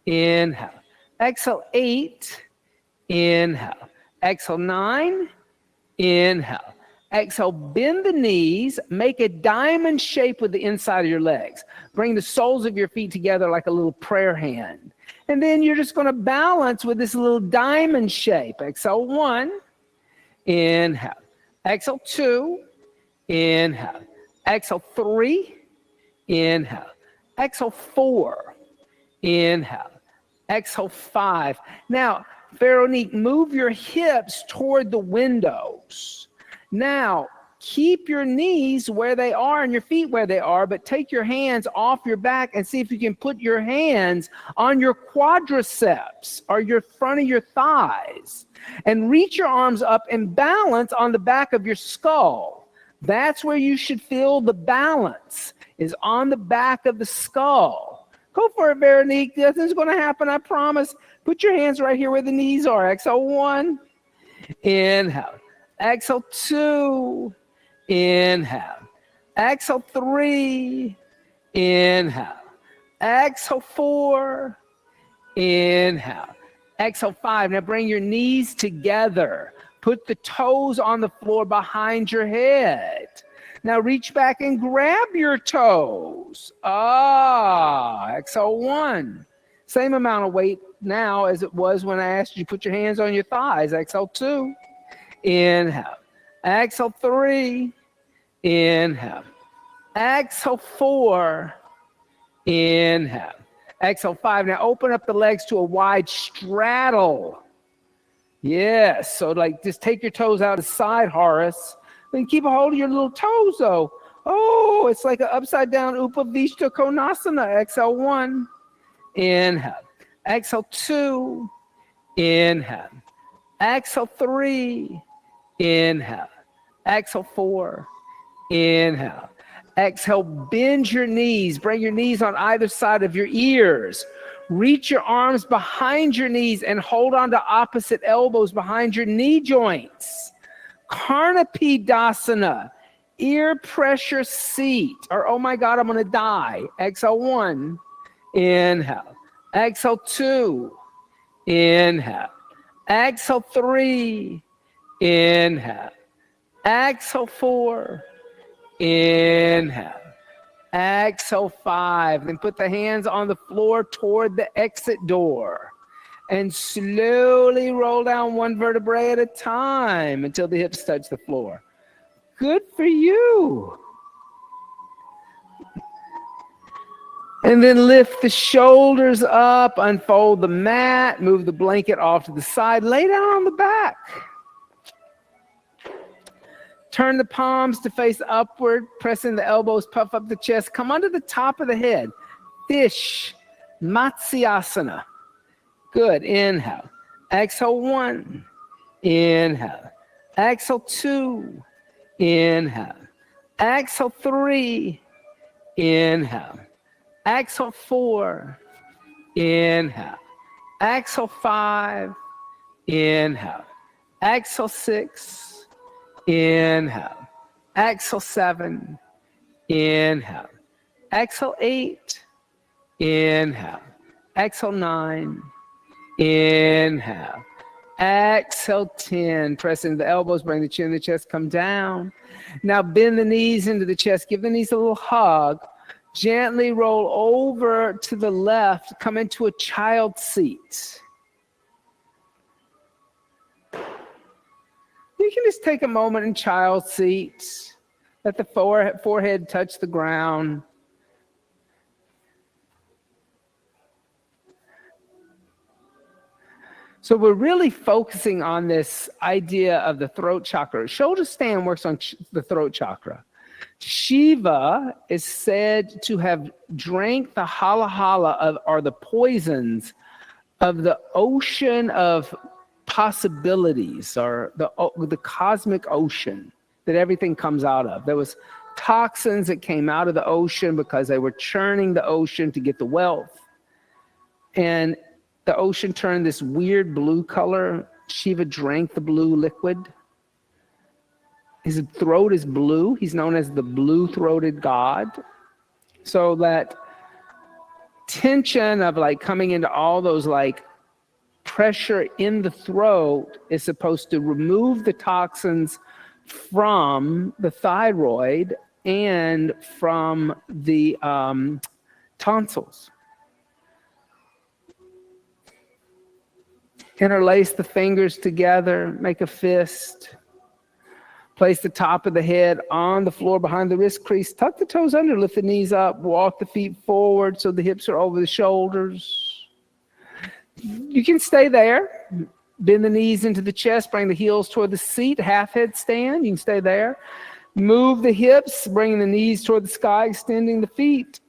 Inhale. Exhale 8. Inhale. Exhale 9. Inhale. Exhale, bend the knees, make a diamond shape with the inside of your legs. Bring the soles of your feet together like a little prayer hand. And then you're just going to balance with this little diamond shape. Exhale 1. Inhale. Exhale 2. Inhale. Exhale 3. Inhale. Exhale 4. Inhale. Exhale 5. Now, Veronique, move your hips toward the windows. Now, keep your knees where they are and your feet where they are, but take your hands off your back and see if you can put your hands on your quadriceps or your front of your thighs and reach your arms up and balance on the back of your skull. That's where you should feel the balance, is on the back of the skull. Go for it, Veronique. Nothing's going to happen, I promise. Put your hands right here where the knees are. Exhale 1. Inhale. Exhale 2. Inhale. Exhale 3. Inhale. Exhale 4. Inhale. Exhale 5. Now bring your knees together. Put the toes on the floor behind your head. Now reach back and grab your toes. Exhale 1. Same amount of weight now as it was when I asked you to put your hands on your thighs. Exhale 2. Inhale. Exhale 3. Inhale. Exhale 4. Inhale. Exhale 5. Now open up the legs to a wide straddle. Yes. So just take your toes out of side, Horace. Then keep a hold of your little toes though. Oh, it's like an upside down Upavishta Konasana. Exhale 1. Inhale. Exhale 2. Inhale. Exhale 3. Inhale. Exhale 4. Inhale. Exhale, bend your knees. Bring your knees on either side of your ears. Reach your arms behind your knees and hold on to opposite elbows behind your knee joints. Karnapidasana, ear pressure seat, or oh my God, I'm going to die. Exhale 1, inhale. Exhale 2, inhale. Exhale 3, inhale. Exhale 4, inhale. Exhale 5. Then put the hands on the floor toward the exit door. And slowly roll down one vertebrae at a time until the hips touch the floor. Good for you. And then lift the shoulders up, unfold the mat, move the blanket off to the side, lay down on the back. Turn the palms to face upward, pressing the elbows, puff up the chest, come under the top of the head. Fish, Matsyasana. Good, inhale. Exhale 1, inhale. Exhale 2, inhale. Exhale 3, inhale. Exhale 4, inhale. Exhale 5, inhale. Exhale 6, inhale. Exhale 7, inhale. Exhale 8, inhale. Exhale 9, inhale. Exhale 10. Press into the elbows, bring the chin to the chest, come down. Now bend the knees into the chest. Give the knees a little hug. Gently roll over to the left. Come into a child seat. You can just take a moment in child seat. Let the forehead touch the ground. So we're really focusing on this idea of the throat chakra. Shoulder stand works on the throat chakra. Shiva is said to have drank the hala or the poisons of the ocean of possibilities, or the cosmic ocean that everything comes out of. There was toxins that came out of the ocean because they were churning the ocean to get the wealth. And the ocean turned this weird blue color. Shiva drank the blue liquid. His throat is blue. He's known as the blue-throated god. So that tension of like coming into all those like pressure in the throat is supposed to remove the toxins from the thyroid and from the tonsils. Interlace the fingers together, make a fist. Place the top of the head on the floor behind the wrist crease. Tuck the toes under, lift the knees up, walk the feet forward so the hips are over the shoulders. You can stay there. Bend the knees into the chest, bring the heels toward the seat, half head stand. You can stay there. Move the hips, bringing the knees toward the sky, extending the feet.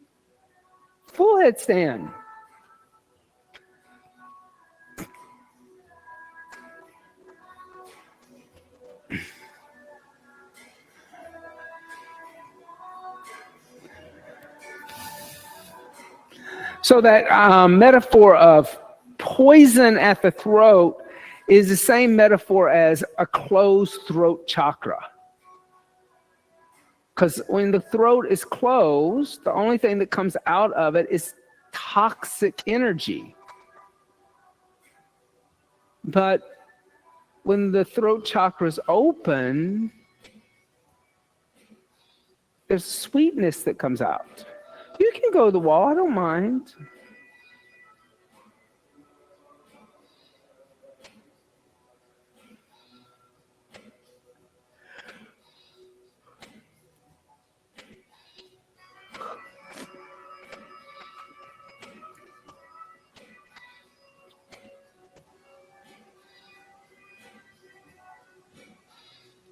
Full head stand. So that metaphor of poison at the throat is the same metaphor as a closed throat chakra. Because when the throat is closed, the only thing that comes out of it is toxic energy. But when the throat chakra is open, there's sweetness that comes out. You can go to the wall, I don't mind.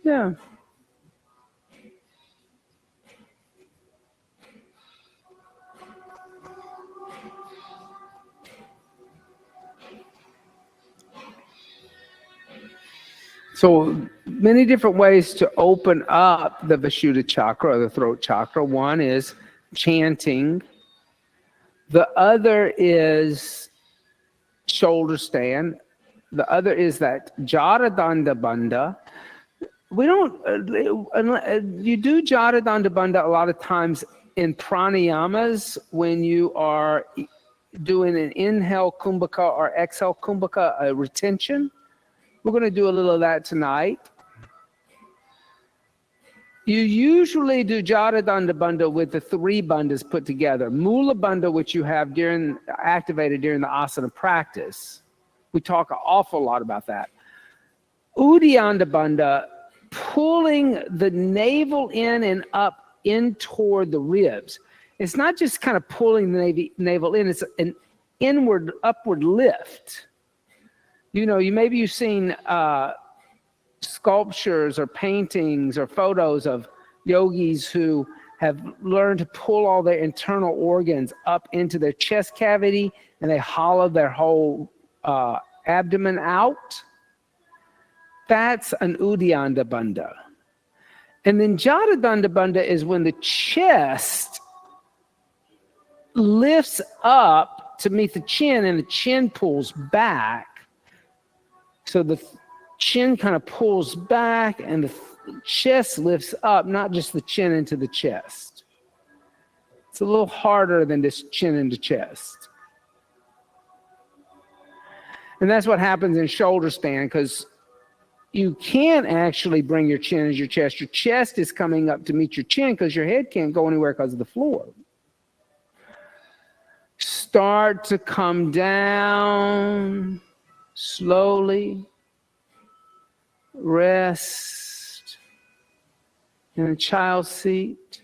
Yeah. So many different ways to open up the Vishuddha chakra or the throat chakra. One is chanting. The other is shoulder stand. The other is that Jaradanda Bandha. We don't, you do Jaradanda Bandha a lot of times in pranayamas when you are doing an inhale kumbhaka or exhale kumbhaka, a retention. We're going to do a little of that tonight. You usually do Jaradanda Bandha with the three bandhas put together. Mula Bandha, which you have activated during the asana practice. We talk an awful lot about that. Uddiyana Bandha, pulling the navel in and up in toward the ribs. It's not just kind of pulling the navel in, it's an inward, upward lift. You know, maybe you've seen sculptures or paintings or photos of yogis who have learned to pull all their internal organs up into their chest cavity, and they hollow their whole abdomen out. That's an Uddiyana Bandha. And then Jaradanda Bandha is when the chest lifts up to meet the chin and the chin pulls back. So the chin kind of pulls back and the chest lifts up, not just the chin into the chest. It's a little harder than just chin into chest. And that's what happens in shoulder stand, because you can't actually bring your chin into your chest. Your chest is coming up to meet your chin because your head can't go anywhere because of the floor. Start to come down slowly. Rest in a child's seat.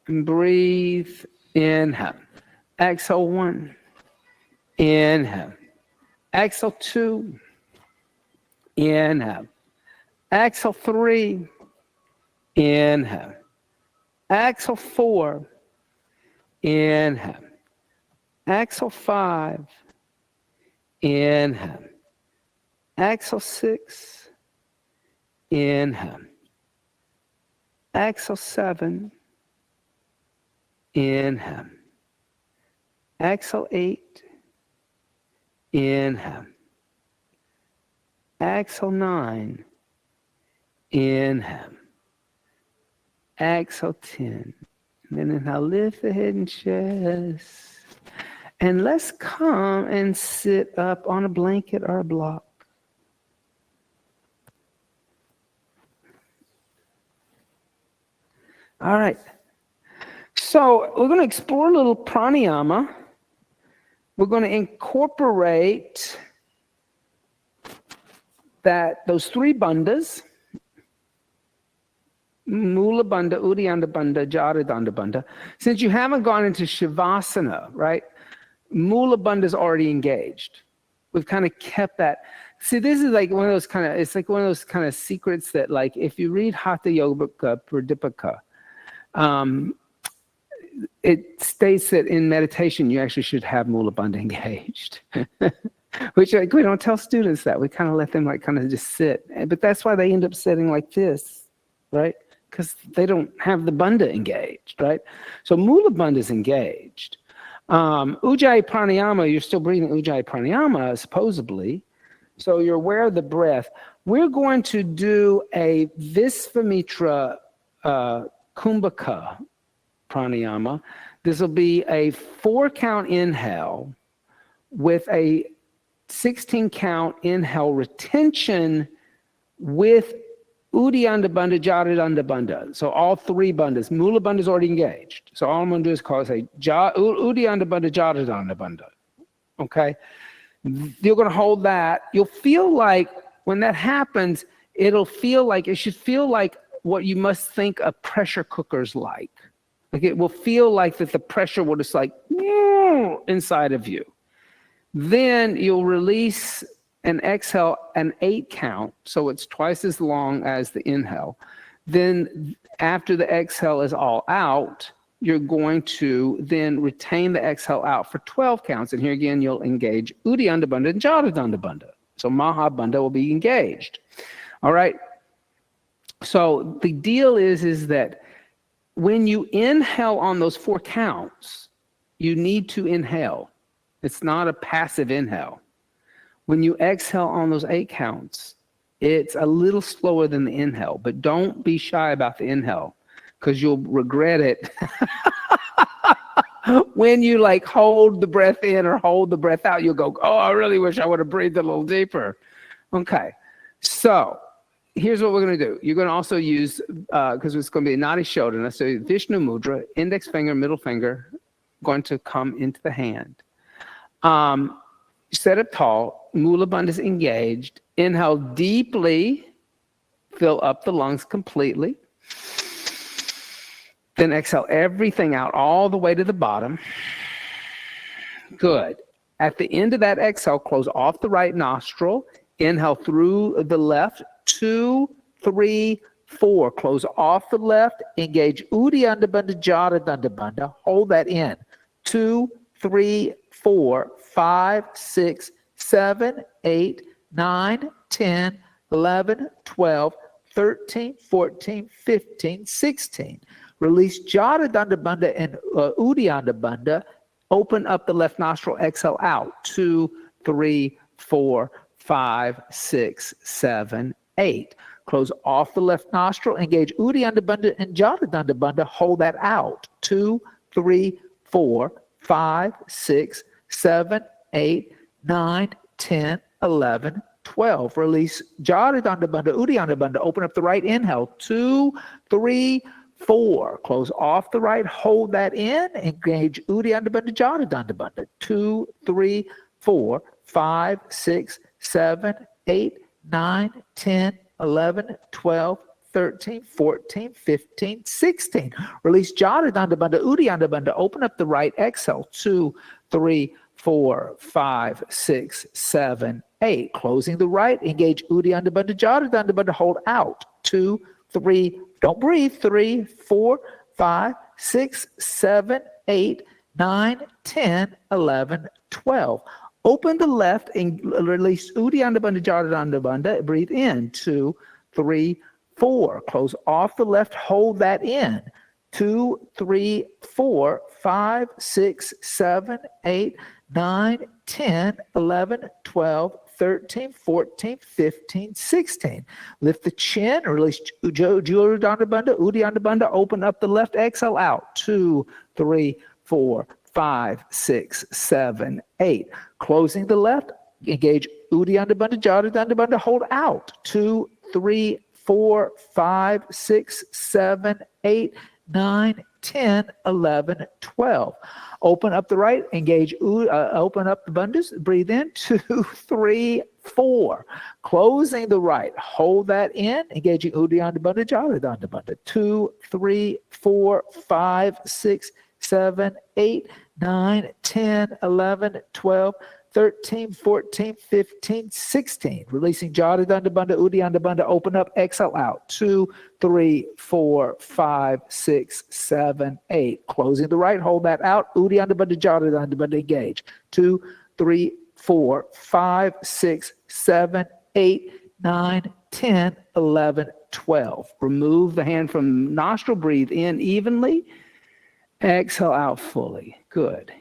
And breathe. Inhale. Exhale 1. Inhale. Exhale 2. Inhale. Exhale 3. Inhale. Exhale 4. Inhale. Exhale 5. Inhale. Exhale 6. Inhale. Exhale 7. Inhale. Exhale 8. Inhale. Exhale 9. Inhale. Exhale 10. And then inhale, lift the head and chest. And let's come and sit up on a blanket or a block. All right. So we're going to explore a little pranayama. We're going to incorporate those three bandhas, Mula Bandha, Uddiyana Bandha, Jaradanda Bandha. Since you haven't gone into Shavasana, right? Mula Bandha is already engaged. We've kind of kept that. See, this is like one of those kind of secrets that, like, if you read Hatha Yoga Pradipika, it states that in meditation you actually should have Mula Bandha engaged. Which, like, we don't tell students that. We kind of let them, like, kind of just sit. But that's why they end up sitting like this, right? Because they don't have the bandha engaged, right? So Mula Bandha is engaged. Ujjayi Pranayama, you're still breathing Ujjayi Pranayama, supposedly. So you're aware of the breath. We're going to do a Visvamitra Kumbhaka Pranayama. This will be a 4-count inhale with a 16-count inhale retention with Uddiyana Bandha, Jaradanda Bandha. So all three bandhas. Mula Bandha is already engaged. So all I'm going to do is Uddiyana Bandha, Jaradanda Bandha. Okay? You're going to hold that. You'll feel like when that happens, it should feel like what you must think a pressure cooker's like. Like, it will feel like that the pressure will just, like, inside of you. Then you'll release and exhale an 8-count, so it's twice as long as the inhale. Then after the exhale is all out, you're going to then retain the exhale out for 12 counts. And here again, you'll engage Uddiyana Bandha and Jaradanda Bandha. So Mahabandha will be engaged. All right. So the deal is that when you inhale on those 4 counts, you need to inhale. It's not a passive inhale. When you exhale on those 8 counts, it's a little slower than the inhale, but don't be shy about the inhale because you'll regret it when you like hold the breath in or hold the breath out. You'll go, oh, I really wish I would have breathed a little deeper. Okay, so here's what we're going to do. You're going to also use, because it's going to be a Nadi Shodhana, so Vishnu Mudra, index finger, middle finger, going to come into the hand. Set up tall, Mula Bandha is engaged. Inhale deeply, fill up the lungs completely. Then exhale everything out all the way to the bottom. Good. At the end of that exhale, close off the right nostril. Inhale through the left. 2, 3, 4. Close off the left. Engage Uddiyana Bandha, Jada Bandha Bandha. Hold that in. 2, 3, 4, 5, 6, 7, 8, 9, 10, 11, 12, 13, 14, 15, 16. Release Jada Bandha Bandha and Uddiyana Bandha. Open up the left nostril, exhale out. 2, 3, 4, 5, 6, 7, 8. Close off the left nostril, engage Uddiyana Bandha and Jada Bandha Bandha. Hold that out. 2, 3, 4, 5, 6, 7, 8, 9, 10, 11, 12. Release Jada Bandha Bandha, Uddiyana Bandha. Open up the right inhale. 2, 3, 4. Close off the right. Hold that in. Engage Uddiyana Bandha, Jada Bandha Bandha. 2, 3, 4, 5, 6, 7, 8, 9, 10, 11, 12, 13, 14, 15, 16. Release Jada Bandha Bandha, Uddiyana Bandha. Open up the right. Exhale. 2, 3, 4, 5, 6, 7, 8. Closing the right. Engage Uddiyana Bandha, Jada Bandha Bandha. Hold out. 2, 3. Don't breathe. 3, 4, 5, 6, 7, 8, 9, 10, 11, 12. Open the left and release Uddiyana Bandha, Jada Bandha Bandha. Breathe in. 2, 3, 4. Close off the left. Hold that in. 2, 3, 4, 5, 6, 7, 8, 9, 10, 11, 12, 13, 14, 15, 16. Lift the chin, release Jada Bandha, Uddiyana Bandha. Open up the left, exhale out. 2, 3, 4, 5, 6, 7, 8. Closing the left, engage Uddiyana Bandha, Jada Bandha Bandha. Hold out. 2, 3, 4, 5, 6, 7, 8, 9, 10, 11, 12. Open up the right, engage, open up the bandhas, breathe in. 2, 3, 4. Closing the right, hold that in, engaging Uddiyana Bandha, Jada Bandha Bandha. 2, 3, 4, 5, 6, 7, 8, 9, 10, 11, 12, 13, 14, 15, 16. Releasing Jada Bandha Bandha, Uddiyana Bandha. Open up, exhale out. 2, 3, 4, 5, 6, 7, 8. Closing the right, hold that out. Uddiyana Bandha, Jada Bandha Bandha. Engage. 2, 3, 4, 5, 6, 7, 8, 9, 10, 11, 12. Remove the hand from nostril. Breathe in evenly. Exhale out fully. Good.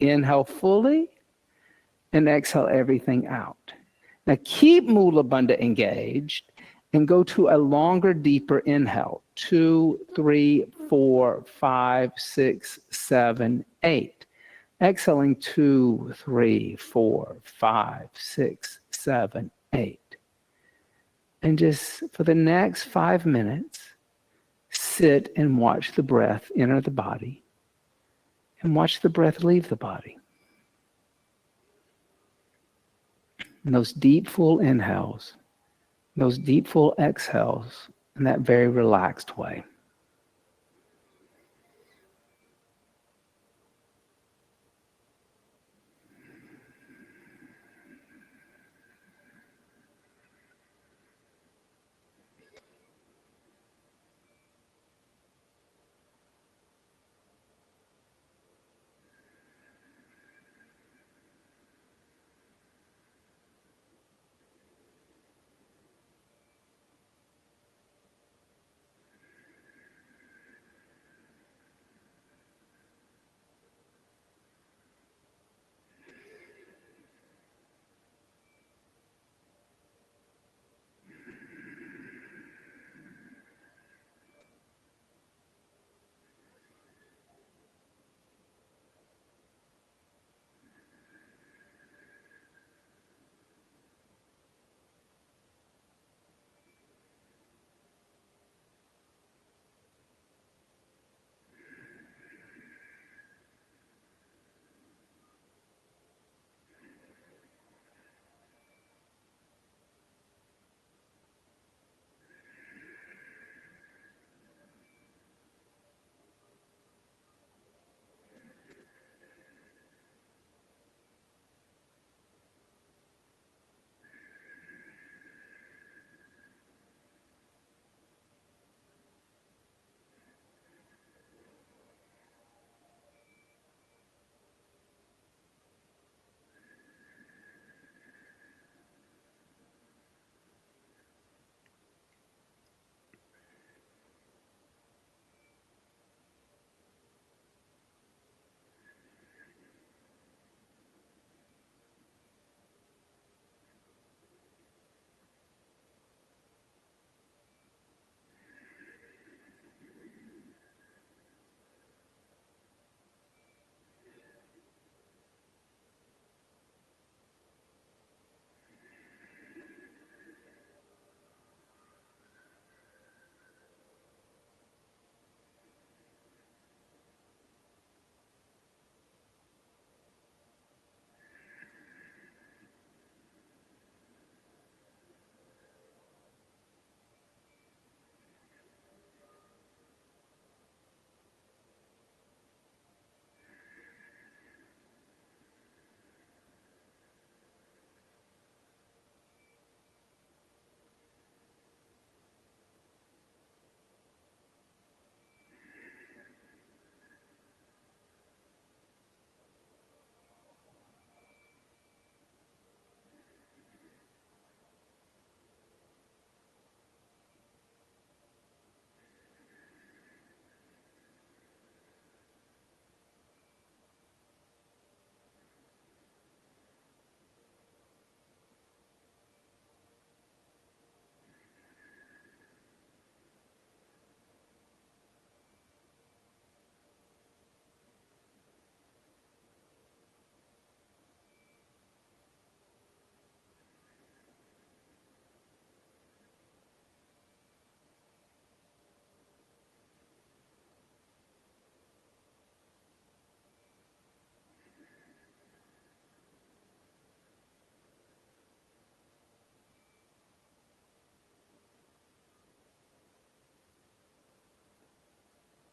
Inhale fully. And exhale everything out. Now keep Mula Bandha engaged and go to a longer, deeper inhale. 2, 3, 4, 5, 6, 7, 8. Exhaling 2, 3, 4, 5, 6, 7, 8. And just for the next 5 minutes, sit and watch the breath enter the body and watch the breath leave the body. And those deep, full inhales, those deep, full exhales in that very relaxed way.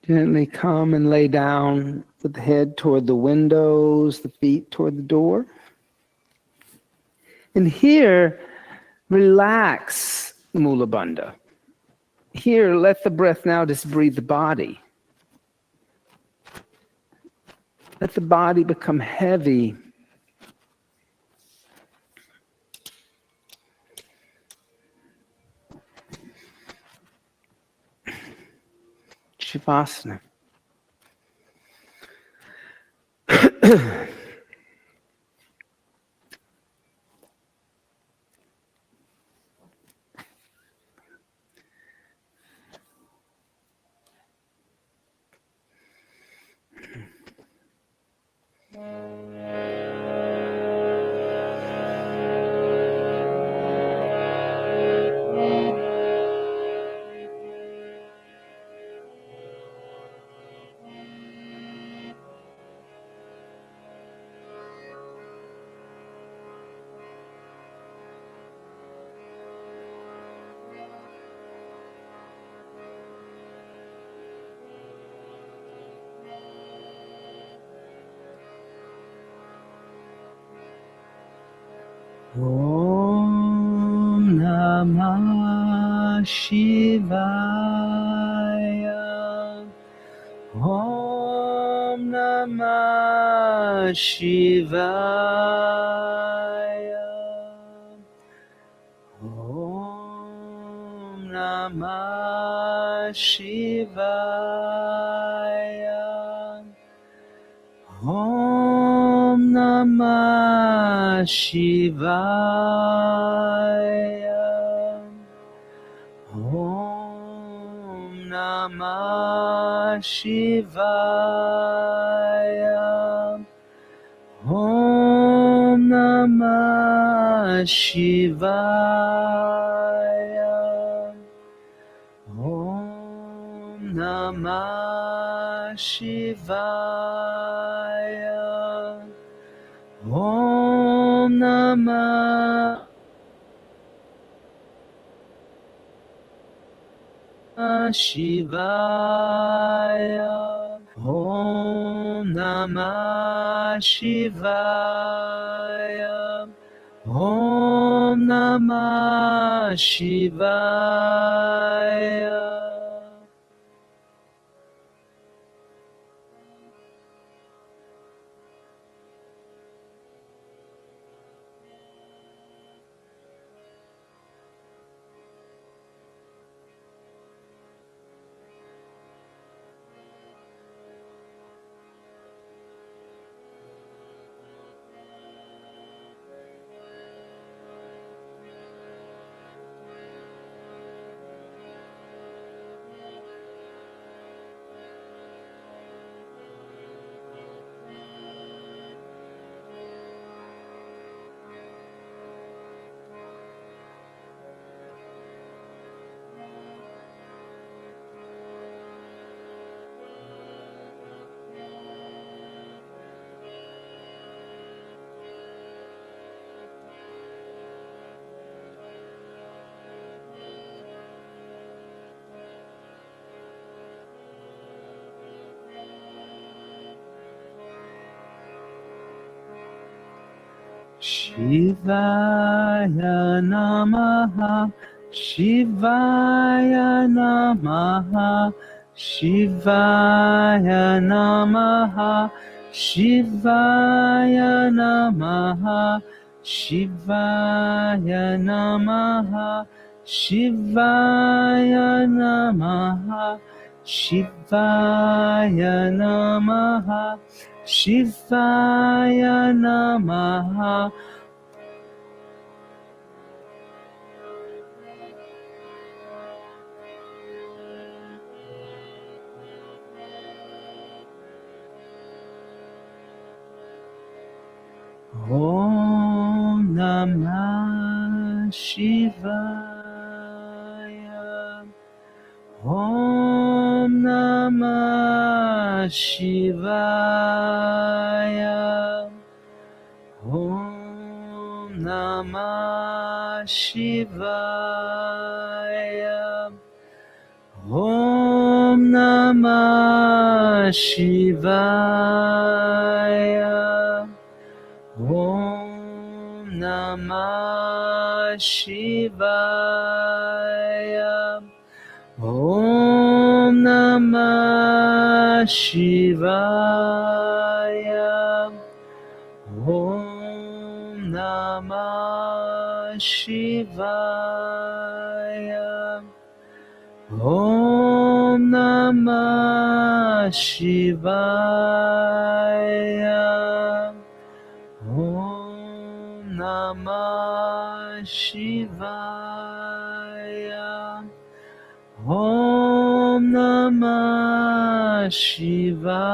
Gently come and lay down with the head toward the windows, the feet toward the door. And here, relax Mula Bandha. Here, let the breath now just breathe the body. Let the body become heavy. Shavasana. Om Namah Shivaya. Om Namah Shivaya. Om Namah Shivaya. Om Namah Shivaya. Om Namah Shivaya. Om Namah Shivaya. Om Namah Shivaya. Om Namah Shivaya. Om Namah Shivaya. Om Namah Shivaya. Shivaya Namaha, Shivaya Namaha, Shivaya Namaha, Shivaya Namaha, Shivaya Namaha, Shivaya Namaha, Shivaya Namaha, Shivaya Namaha. Om Namah Shivaya. Om Namah Shivaya. Om Namah Shivaya. Om Namah Shivaya. Om Namah Shivaya. Om Namah Shivaya. Om Namah Shivaya. Om Namah Shivaya. Om Namah Shivaya. Om Namah Shivaya.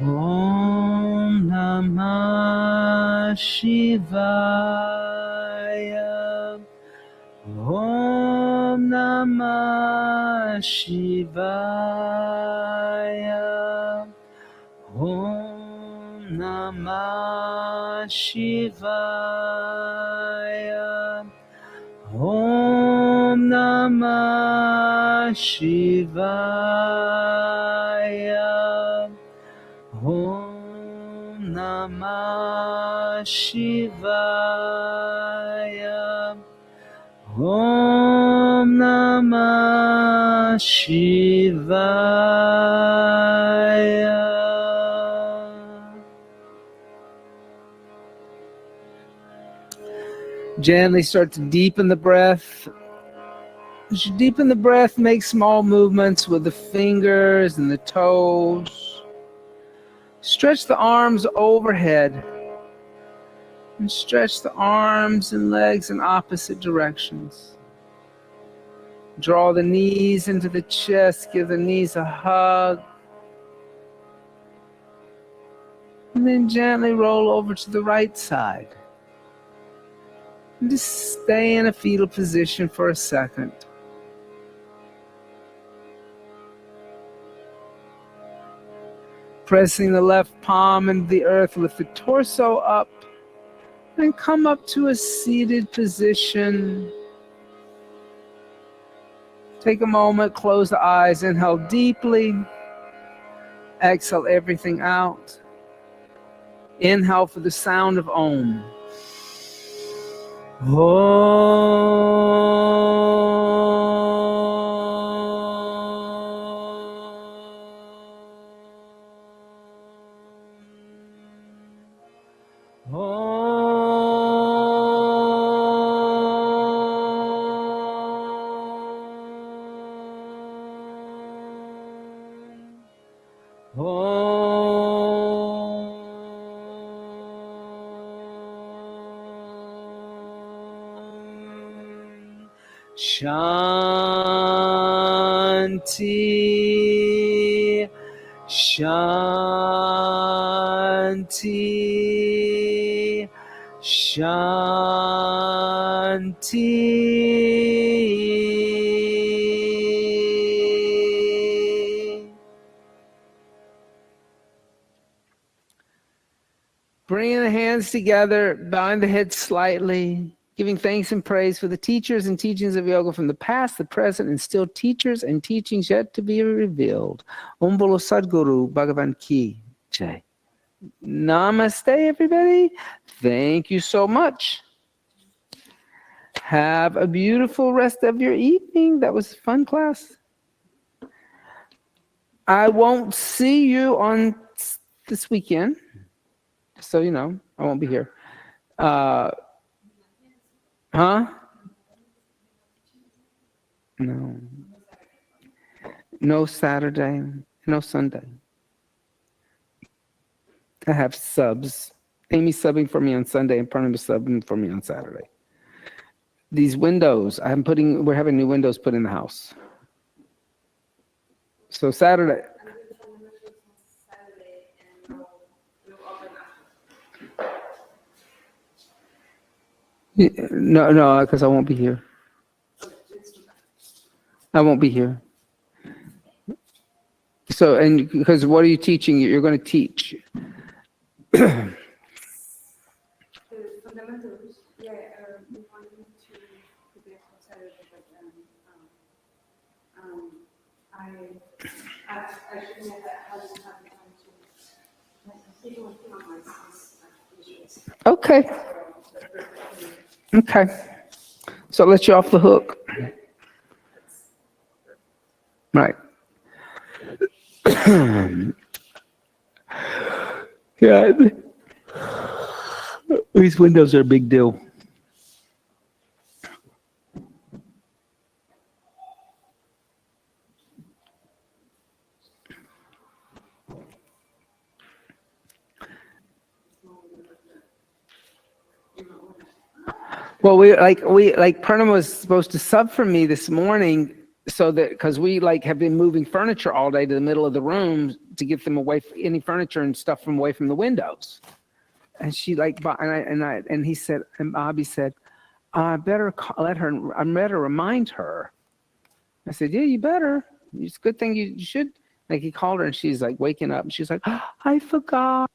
Om Namah Shivaya. Om Namah Shivaya. Om Namah Shivaya. Om Namah Shivaya. Om Namah Shivaya. Om Namah Shivaya. Gently start to deepen the breath. As you deepen the breath, make small movements with the fingers and the toes. Stretch the arms overhead and stretch the arms and legs in opposite directions. Draw the knees into the chest, give the knees a hug. And then gently roll over to the right side. And just stay in a fetal position for a second. Pressing the left palm into the earth, lift the torso up and come up to a seated position. Take a moment, close the eyes, inhale deeply, exhale everything out. Inhale for the sound of Om. Shanti, Shanti, Shanti. Bringing the hands together, bowing the head slightly, giving thanks and praise for the teachers and teachings of yoga from the past, the present, and still teachers and teachings yet to be revealed. Om Bolo Sadguru Bhagavan Ki Jai. Namaste, everybody. Thank you so much. Have a beautiful rest of your evening. That was a fun class. I won't see you on this weekend. So, you know, I won't be here. Huh? No. No Saturday, no Sunday. I have subs. Amy's subbing for me on Sunday and Pranam is subbing for me on Saturday. These windows, we're having new windows put in the house. So Saturday. No, because I won't be here. I won't be here. So, and because what are you teaching? You're going to teach. Fundamentals, yeah, we wanted to prepare for Saturday, but I shouldn't have that. I didn't have the time to. People will put on my son's issues. Okay. Okay. So I'll let you off the hook. Right. Yeah. These windows are a big deal. Well, Purnam was supposed to sub for me this morning, so that because we have been moving furniture all day to the middle of the room to get them away, any furniture and stuff from away from the windows. And she and he said, and Bobby said, I better remind her. I said, yeah, you better. It's a good thing you should. He called her and she's waking up and she's like, oh, I forgot.